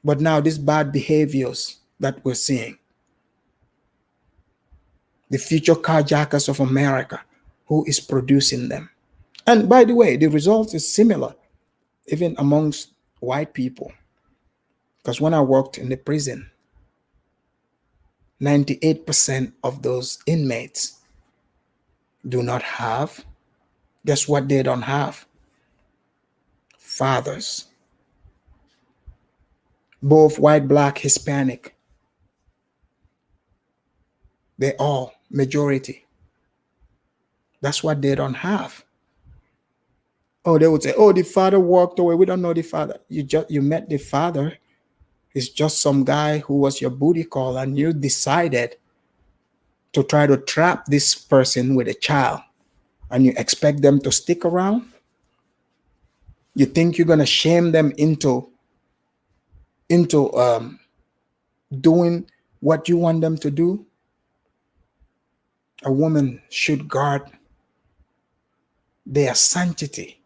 But now these bad behaviors that we're seeing, the future carjackers of America, who is producing them? And by the way, the result is similar even amongst white people. Because when I worked in the prison, 98% of those inmates do not have, guess what they don't have? Fathers. Both white, black, Hispanic. They all majority. That's what they don't have. Oh, they would say, oh, the father walked away. We don't know the father. You met the father. He's just some guy who was your booty call, and you decided to try to trap this person with a child, and you expect them to stick around? You think you're gonna shame them into doing what you want them to do? A woman should guard their sanctity.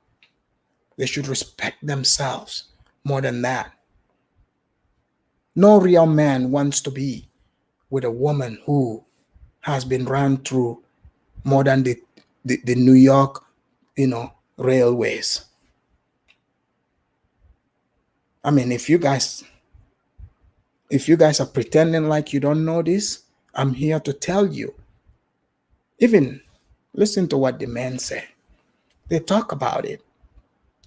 They should respect themselves more than that. No real man wants to be with a woman who has been run through more than the New York, railways. I mean, if you guys are pretending like you don't know this, I'm here to tell you. Even listen to what the men say. They talk about it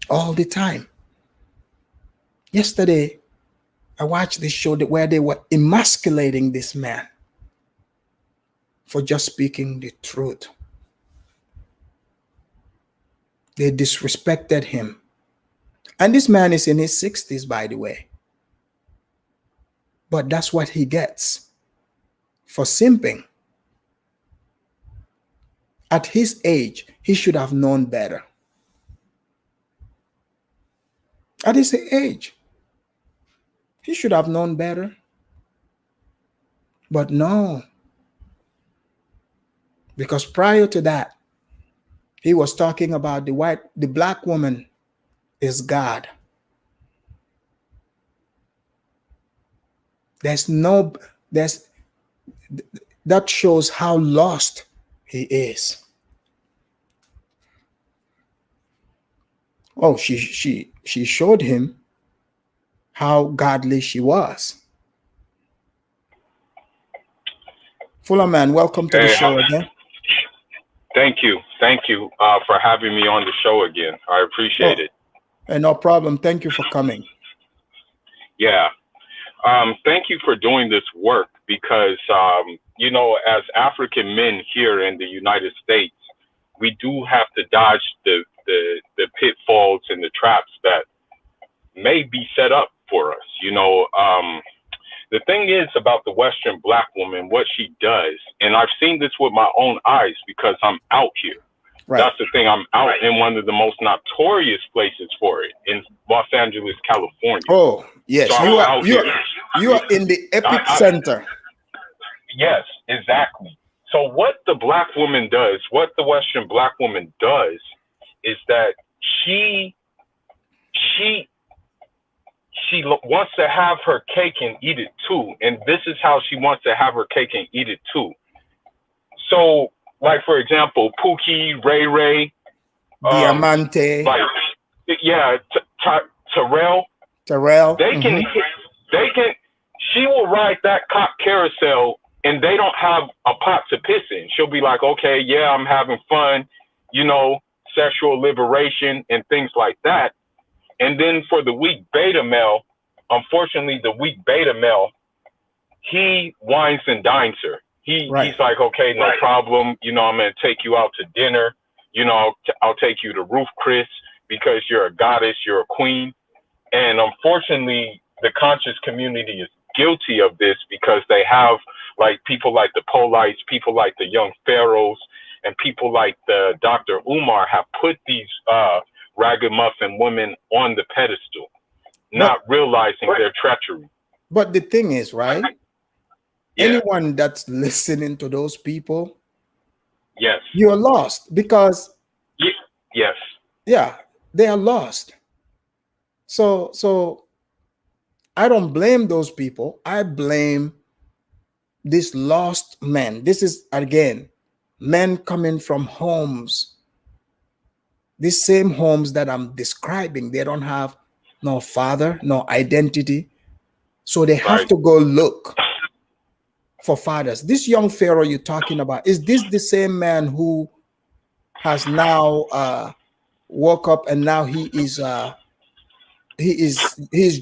all the time. Yesterday, I watched this show where they were emasculating this man for just speaking the truth. They disrespected him. And this man is in his 60s, by the way. But that's what he gets for simping. At his age, he should have known better. At his age, he should have known better. But no. Because prior to that, he was talking about the black woman is God. That shows how lost he is. Oh, she showed him how godly she was. Fuller Man, welcome to the show again. Thank you for having me on the show again. I appreciate it. No problem. Thank you for coming. Yeah. Thank you for doing this work because, as African men here in the United States, we do have to dodge the pitfalls and the traps that may be set up for us. The thing is about the Western black woman, what she does, and I've seen this with my own eyes because I'm out here. Right. That's the thing. I'm out in one of the most notorious places for it in Los Angeles, California. Oh, yes. So you are in the epicenter. Yes, exactly. So what the black woman does, what the Western black woman does, is that she wants to have her cake and eat it too. And this is how she wants to have her cake and eat it too. So, like, for example, Pookie, Ray Ray, Diamante, Terrell, she will ride that cop carousel and they don't have a pot to piss in. She'll be like, okay, yeah, I'm having fun, sexual liberation and things like that. And then for the weak beta male, unfortunately, the weak beta male, he wines and dines her. He's like, okay, no problem. I'm going to take you out to dinner. I'll take you to Ruth Chris because you're a goddess, you're a queen. And unfortunately, the conscious community is guilty of this because they have like people like the Polites, people like the young pharaohs, and people like the Dr. Umar have put these ragamuffin women on the pedestal, not realizing their treachery. But the thing is, right? Yeah. Anyone that's listening to those people, Yes. you're lost because Yes. yeah, they are lost. So I don't blame those people. I blame these lost men. This is again men coming from homes, these same homes that I'm describing. They don't have no father, no identity, so they have to go look for fathers. This young pharaoh you're talking about, is this the same man who has now woke up and now he's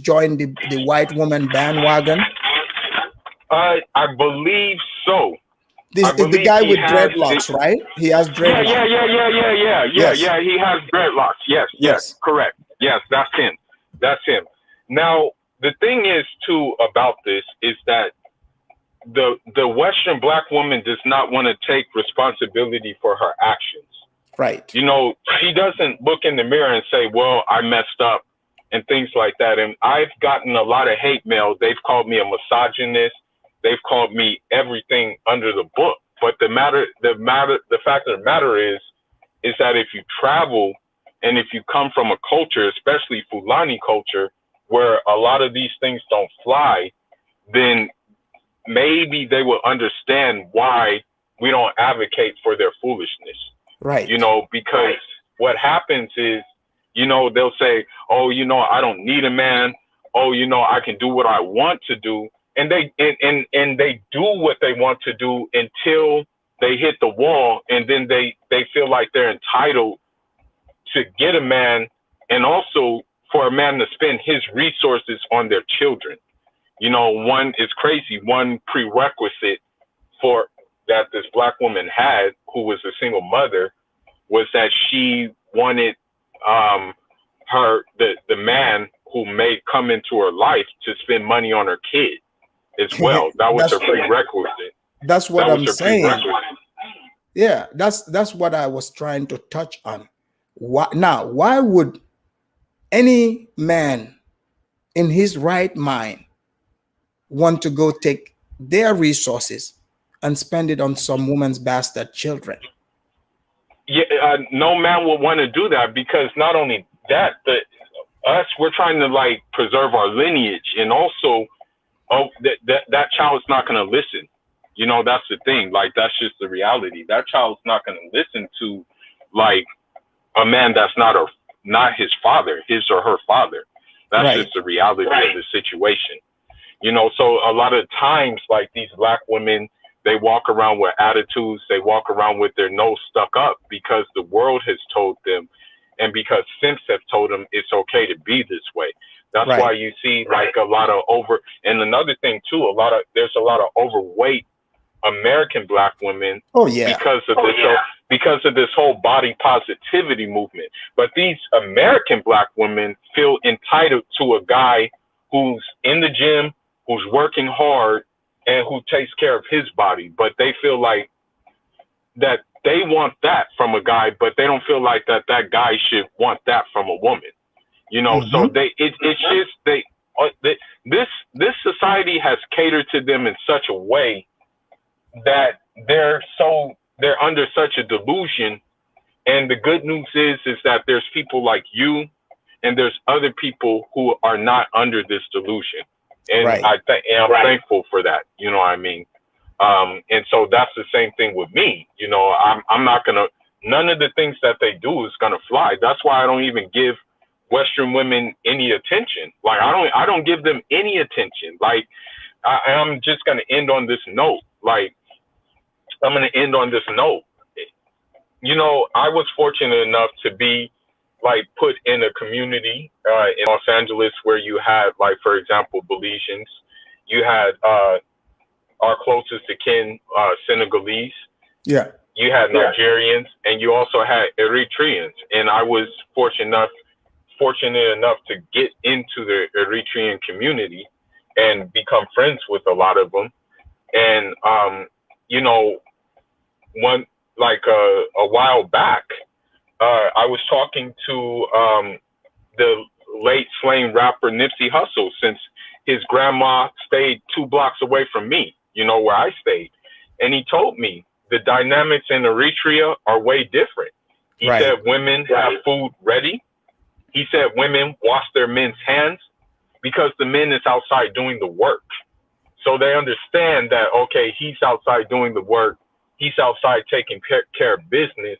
joined the white woman bandwagon? I believe so. This I is the believe guy he with has dreadlocks, right? He has dreadlocks. Yeah. He has dreadlocks. Yes. Correct. Yes, that's him. That's him. Now, the thing is too about this is that the Western black woman does not want to take responsibility for her actions. Right. You know, she doesn't look in the mirror and say, well, I messed up and things like that. And I've gotten a lot of hate mail. They've called me a misogynist. They've called me everything under the book. But the fact of the matter is that if you travel and if you come from a culture, especially Fulani culture, where a lot of these things don't fly, then maybe they will understand why we don't advocate for their foolishness. Right. You know, because what happens is, you know, they'll say, oh, you know, I don't need a man. Oh, you know, I can do what I want to do. And they do what they want to do until they hit the wall. And then they feel like they're entitled to get a man, and also for a man to spend his resources on their children. You know, one is crazy. One prerequisite for that this black woman had, who was a single mother, was that she wanted the man who may come into her life to spend money on her kid as well. That was her prerequisite. That's what I'm saying. Yeah, that's what I was trying to touch on. Why would any man in his right mind want to go take their resources and spend it on some woman's bastard children? Yeah, no man will want to do that, because not only that, we're trying to like preserve our lineage, and also, that child's not going to listen. You know, that's the thing. Like, that's just the reality. That child's not going to listen to like a man that's not his father, his or her father. That's just the reality of the situation. You know, so a lot of times, like, these black women, they walk around with attitudes. They walk around with their nose stuck up because the world has told them, and because simps have told them it's okay to be this way. That's why you see like a lot of and another thing too, there's a lot of overweight American black women because of this whole body positivity movement. But these American black women feel entitled to a guy who's in the gym, who's working hard, and who takes care of his body. But they feel like that they want that from a guy, but they don't feel like that guy should want that from a woman. You know, so this society has catered to them in such a way that they're under such a delusion. And the good news is that there's people like you, and there's other people who are not under this delusion. And I'm thankful for that. You know what I mean? And so that's the same thing with me. You know, I'm not gonna, none of the things that they do is gonna fly. That's why I don't even give Western women any attention. Like, I don't give them any attention. Like, I'm just gonna end on this note. Like, I'm gonna end on this note. You know, I was fortunate enough to be like put in a community in Los Angeles where you had, like, for example, Belizeans. You had our closest to kin, Senegalese. Yeah. You had Nigerians, and you also had Eritreans. And I was fortunate enough to get into the Eritrean community and become friends with a lot of them. And you know, a while back, I was talking to the late slain rapper Nipsey Hussle, since his grandma stayed 2 blocks away from me, you know, where I stayed. And he told me the dynamics in Eritrea are way different. He Right. said women have food ready. He said women wash their men's hands because the men is outside doing the work. So they understand that, okay, he's outside doing the work. He's outside taking care of business.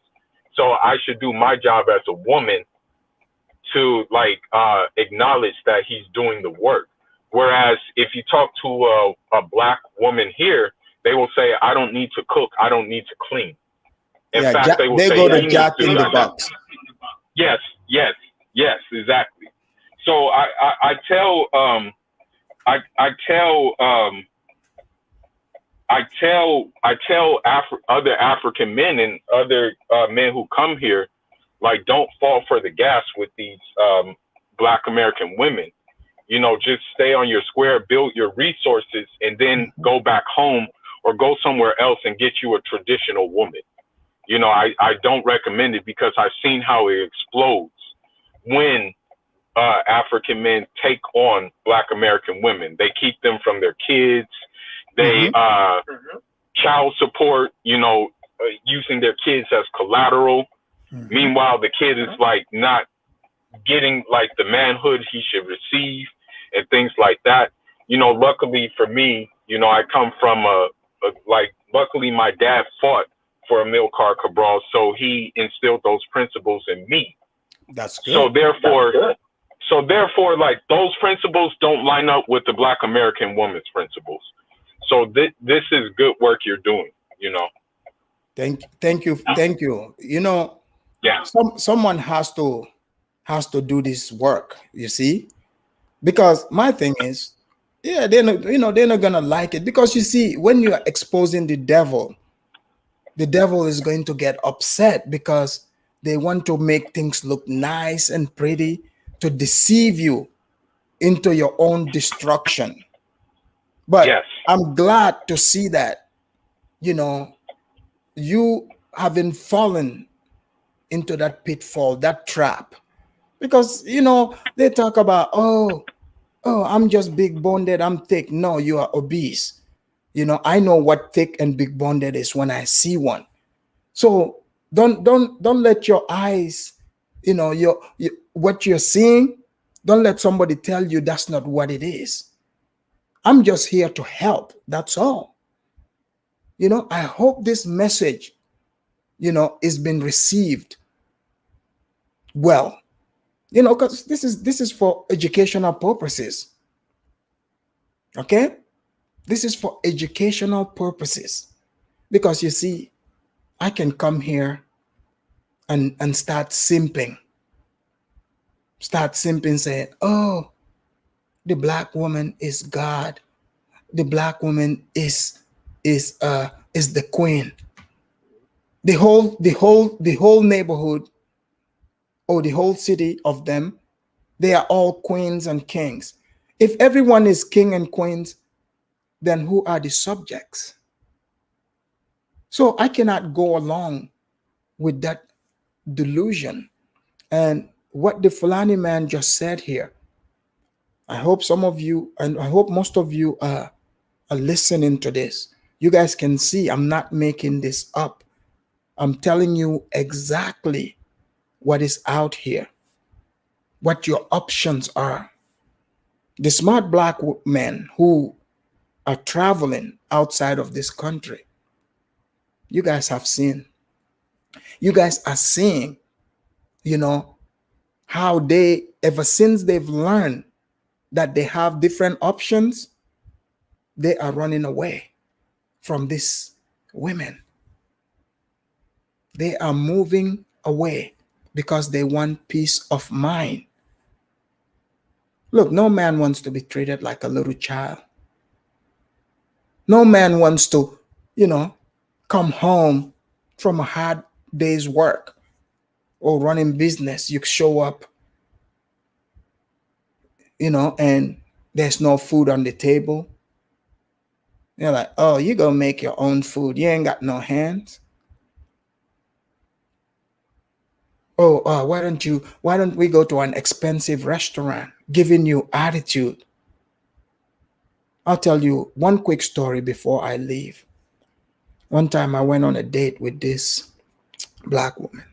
So I should do my job as a woman to acknowledge that he's doing the work. Whereas if you talk to a black woman here, they will say, I don't need to cook. I don't need to clean. In Yeah, fact, they will they say, go he to needs Jack to in do the that. box. Yes, exactly. So I tell other African men and other men who come here, like, don't fall for the gas with these Black American women. You know, just stay on your square, build your resources, and then go back home or go somewhere else and get you a traditional woman. You know, I don't recommend it because I've seen how it explodes when African men take on Black American women. They keep them from their kids. They child support, you know, using their kids as collateral. Meanwhile, the kid is like not getting like the manhood he should receive and things like that. You know, luckily for me, you know, I come from luckily my dad fought for Amilcar Cabral, so he instilled those principles in me. That's good. So therefore, like, those principles don't line up with the Black American woman's principles. So this is good work you're doing, you know. Thank you. You know, Yeah. someone has to do this work, you see, because my thing is, yeah, they're not, you know, they're not gonna like it, because you see, when you are exposing the devil is going to get upset because they want to make things look nice and pretty to deceive you into your own destruction. But Yes. I'm glad to see that, you know, you haven't fallen into that pitfall, that trap. Because, you know, they talk about, oh, I'm just big boned, I'm thick. No, you are obese. You know, I know what thick and big boned is when I see one. So don't let your eyes, you know, what you're seeing, don't let somebody tell you that's not what it is. I'm just here to help. That's all. You know, I hope this message, you know, is being received well. You know, because this is for educational purposes. Okay? This is for educational purposes. Because you see, I can come here and start simping. Start simping, saying, oh, the Black woman is God. The Black woman is the queen. The whole neighborhood, or the whole city of them, they are all queens and kings. If everyone is king and queens, then who are the subjects? So I cannot go along with that delusion. And what the Fulani man just said here, I hope some of you, and I hope most of you are listening to this. You guys can see I'm not making this up. I'm telling you exactly what is out here, what your options are. The smart Black men who are traveling outside of this country, you guys have seen. You guys are seeing, you know, how they, ever since they've learned that they have different options, they are running away from these women. They are moving away because they want peace of mind. Look, no man wants to be treated like a little child. No man wants to, you know, come home from a hard day's work or running business. You show up, you know, and there's no food on the table. You're like, oh, you go make your own food. You ain't got no hands. Oh, why don't we go to an expensive restaurant, giving you attitude. I'll tell you one quick story before I leave. One time I went on a date with this black woman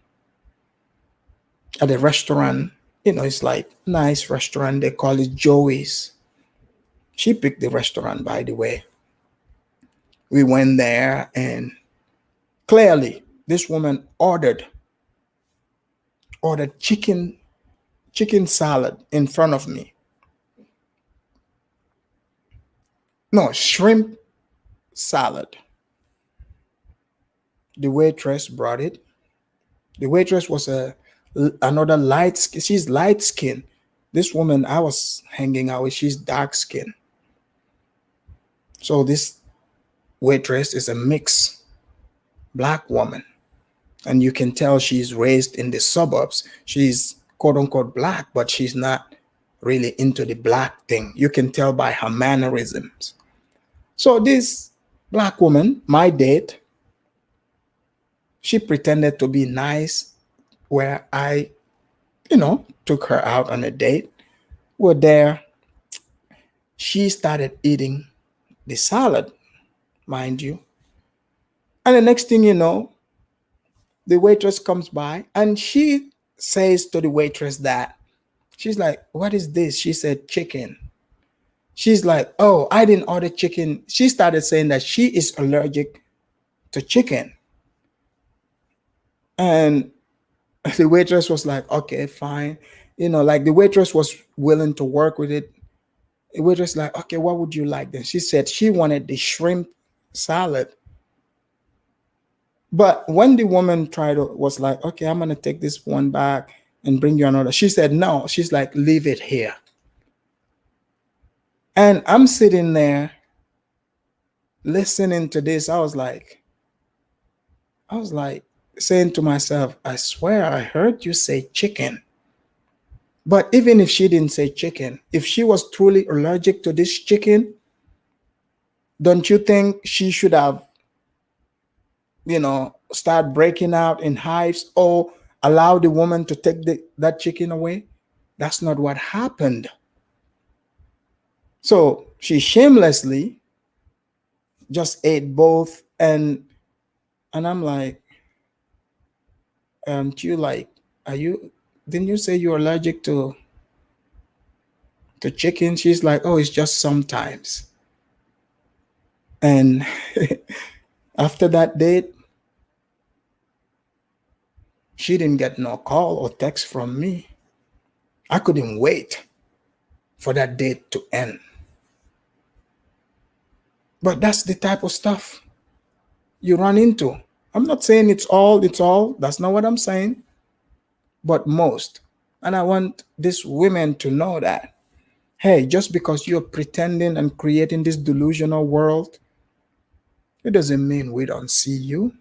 at a restaurant. It's like nice restaurant. They call it Joey's. She picked the restaurant, by the way. We went there, and clearly this woman ordered chicken salad in front of me. No, shrimp salad. The waitress brought it. The waitress was another light skin. She's light skinned. This woman I was hanging out with, she's dark skinned. So this waitress is a mixed black woman. And you can tell she's raised in the suburbs. She's quote unquote black, but she's not really into the black thing. You can tell by her mannerisms. So this black woman, my date, she pretended to be nice where I, took her out on a date. We're there. She started eating the salad, mind you. And the next thing you know, the waitress comes by and she says to the waitress that she's like, "What is this?" She said, "Chicken." She's like, "Oh, I didn't order chicken." She started saying that she is allergic to chicken. And the waitress was like, "Okay, fine." Like the waitress was willing to work with it. The waitress like, "Okay, what would you like then?" She said she wanted the shrimp salad. But when the woman was like, "Okay, I'm gonna take this one back and bring you another," she said no. She's like, "Leave it here." And I'm sitting there listening to this. I was like saying to myself, "I swear I heard you say chicken." But even if she didn't say chicken, if she was truly allergic to this chicken, don't you think she should have, start breaking out in hives or allow the woman to take that chicken away? That's not what happened. So she shamelessly just ate both, and I'm like, you like, are you? Didn't you say you're allergic to chicken? She's like, "Oh, it's just sometimes." And after that date, she didn't get no call or text from me. I couldn't wait for that date to end. But that's the type of stuff you run into. I'm not saying it's all. That's not what I'm saying. But most. And I want these women to know that, hey, just because you're pretending and creating this delusional world, it doesn't mean we don't see you.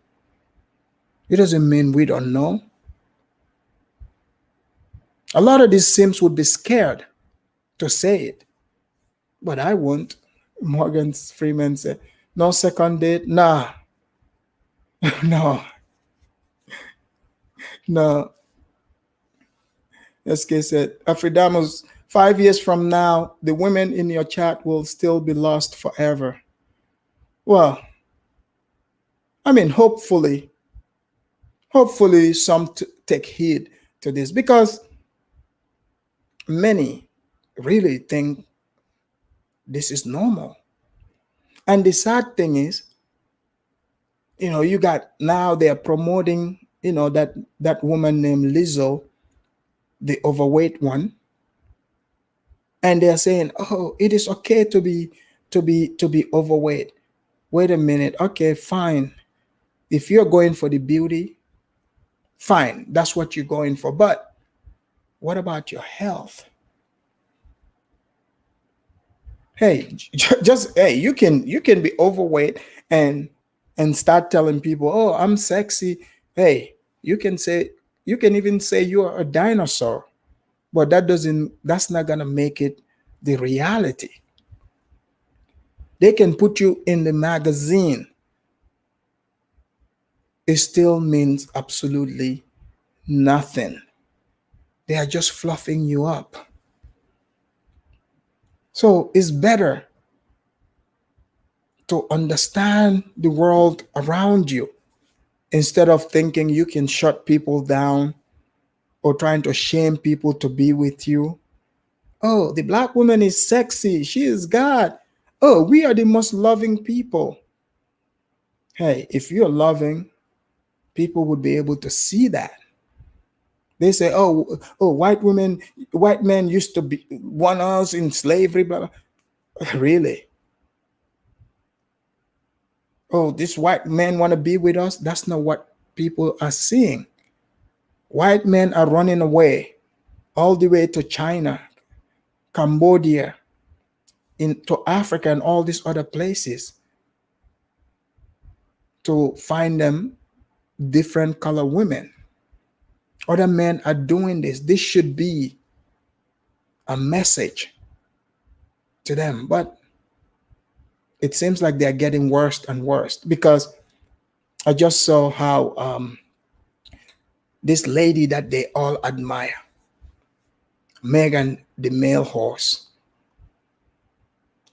It doesn't mean we don't know. A lot of these simps would be scared to say it, but I won't. Morgan Freeman said, "No second date? Nah, no, no." SK said, "Afridamus, 5 years from now, the women in your chat will still be lost forever." Well, I mean, hopefully some take heed to this, because many really think this is normal. And the sad thing is, you got now they're promoting, that woman named Lizzo, the overweight one, and they're saying, "Oh, it is okay to be overweight." Wait a minute. Okay, fine. If you're going for the beauty, fine, that's what you're going for. But what about your health? Hey, just hey, you can be overweight and start telling people, "Oh, I'm sexy." Hey, you can even say you're a dinosaur, but that's not gonna make it the reality. They can put you in the magazine. It still means absolutely Nothing. They are just fluffing you up. So it's better to understand the world around you instead of thinking you can shut people down or trying to shame people to be with you. Oh, the black woman is sexy. She is God. Oh, we are the most loving people. Hey, if you're loving, people would be able to see that. They say, oh, white men used to be want us in slavery, blah, blah. Really? Oh, this white man want to be with us? That's not what people are seeing. White men are running away all the way to China, Cambodia, into Africa and all these other places to find them different color women. Other men are doing this. This should be a message to them. But it seems like they're getting worse and worse, because I just saw how this lady that they all admire, Megan the male horse.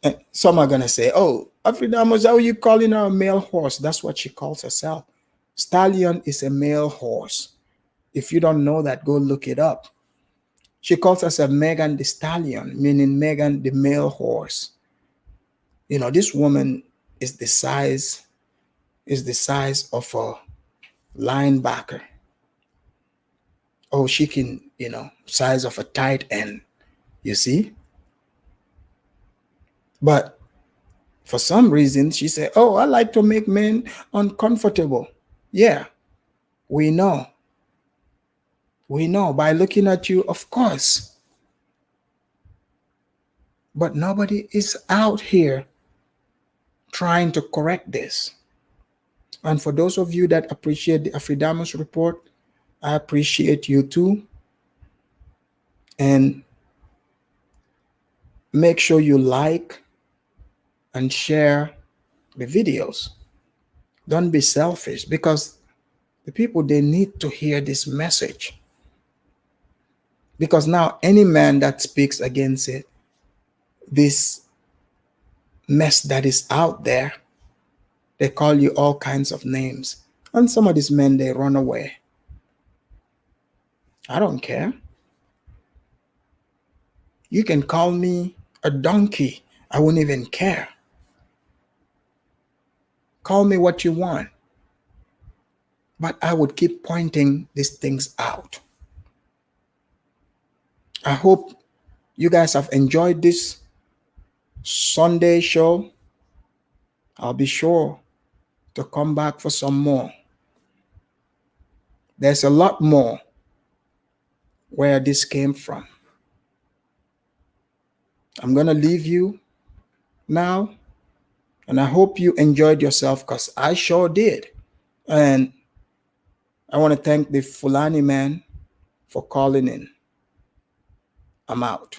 And some are going to say, oh, Afridamus, how are you calling her a male horse? That's what she calls herself. Stallion is a male horse. If you don't know that, go look it up. She calls herself Megan the Stallion, meaning Megan the male horse. You know, this woman is the size of a linebacker. Oh, she can, size of a tight end, you see? But for some reason, she said, oh, I like to make men uncomfortable. Yeah, we know. We know by looking at you, of course. But nobody is out here trying to correct this. And for those of you that appreciate the Afridamus report, I appreciate you too. And make sure you like and share the videos. Don't be selfish, because the people, they need to hear this message. Because now any man that speaks against it, this mess that is out there, they call you all kinds of names. And some of these men, they run away. I don't care. You can call me a donkey. I wouldn't even care. Call me what you want. But I would keep pointing these things out. I hope you guys have enjoyed this Sunday show. I'll be sure to come back for some more. There's a lot more where this came from. I'm going to leave you now, and I hope you enjoyed yourself, because I sure did. And I want to thank the Fulani man for calling in. I'm out.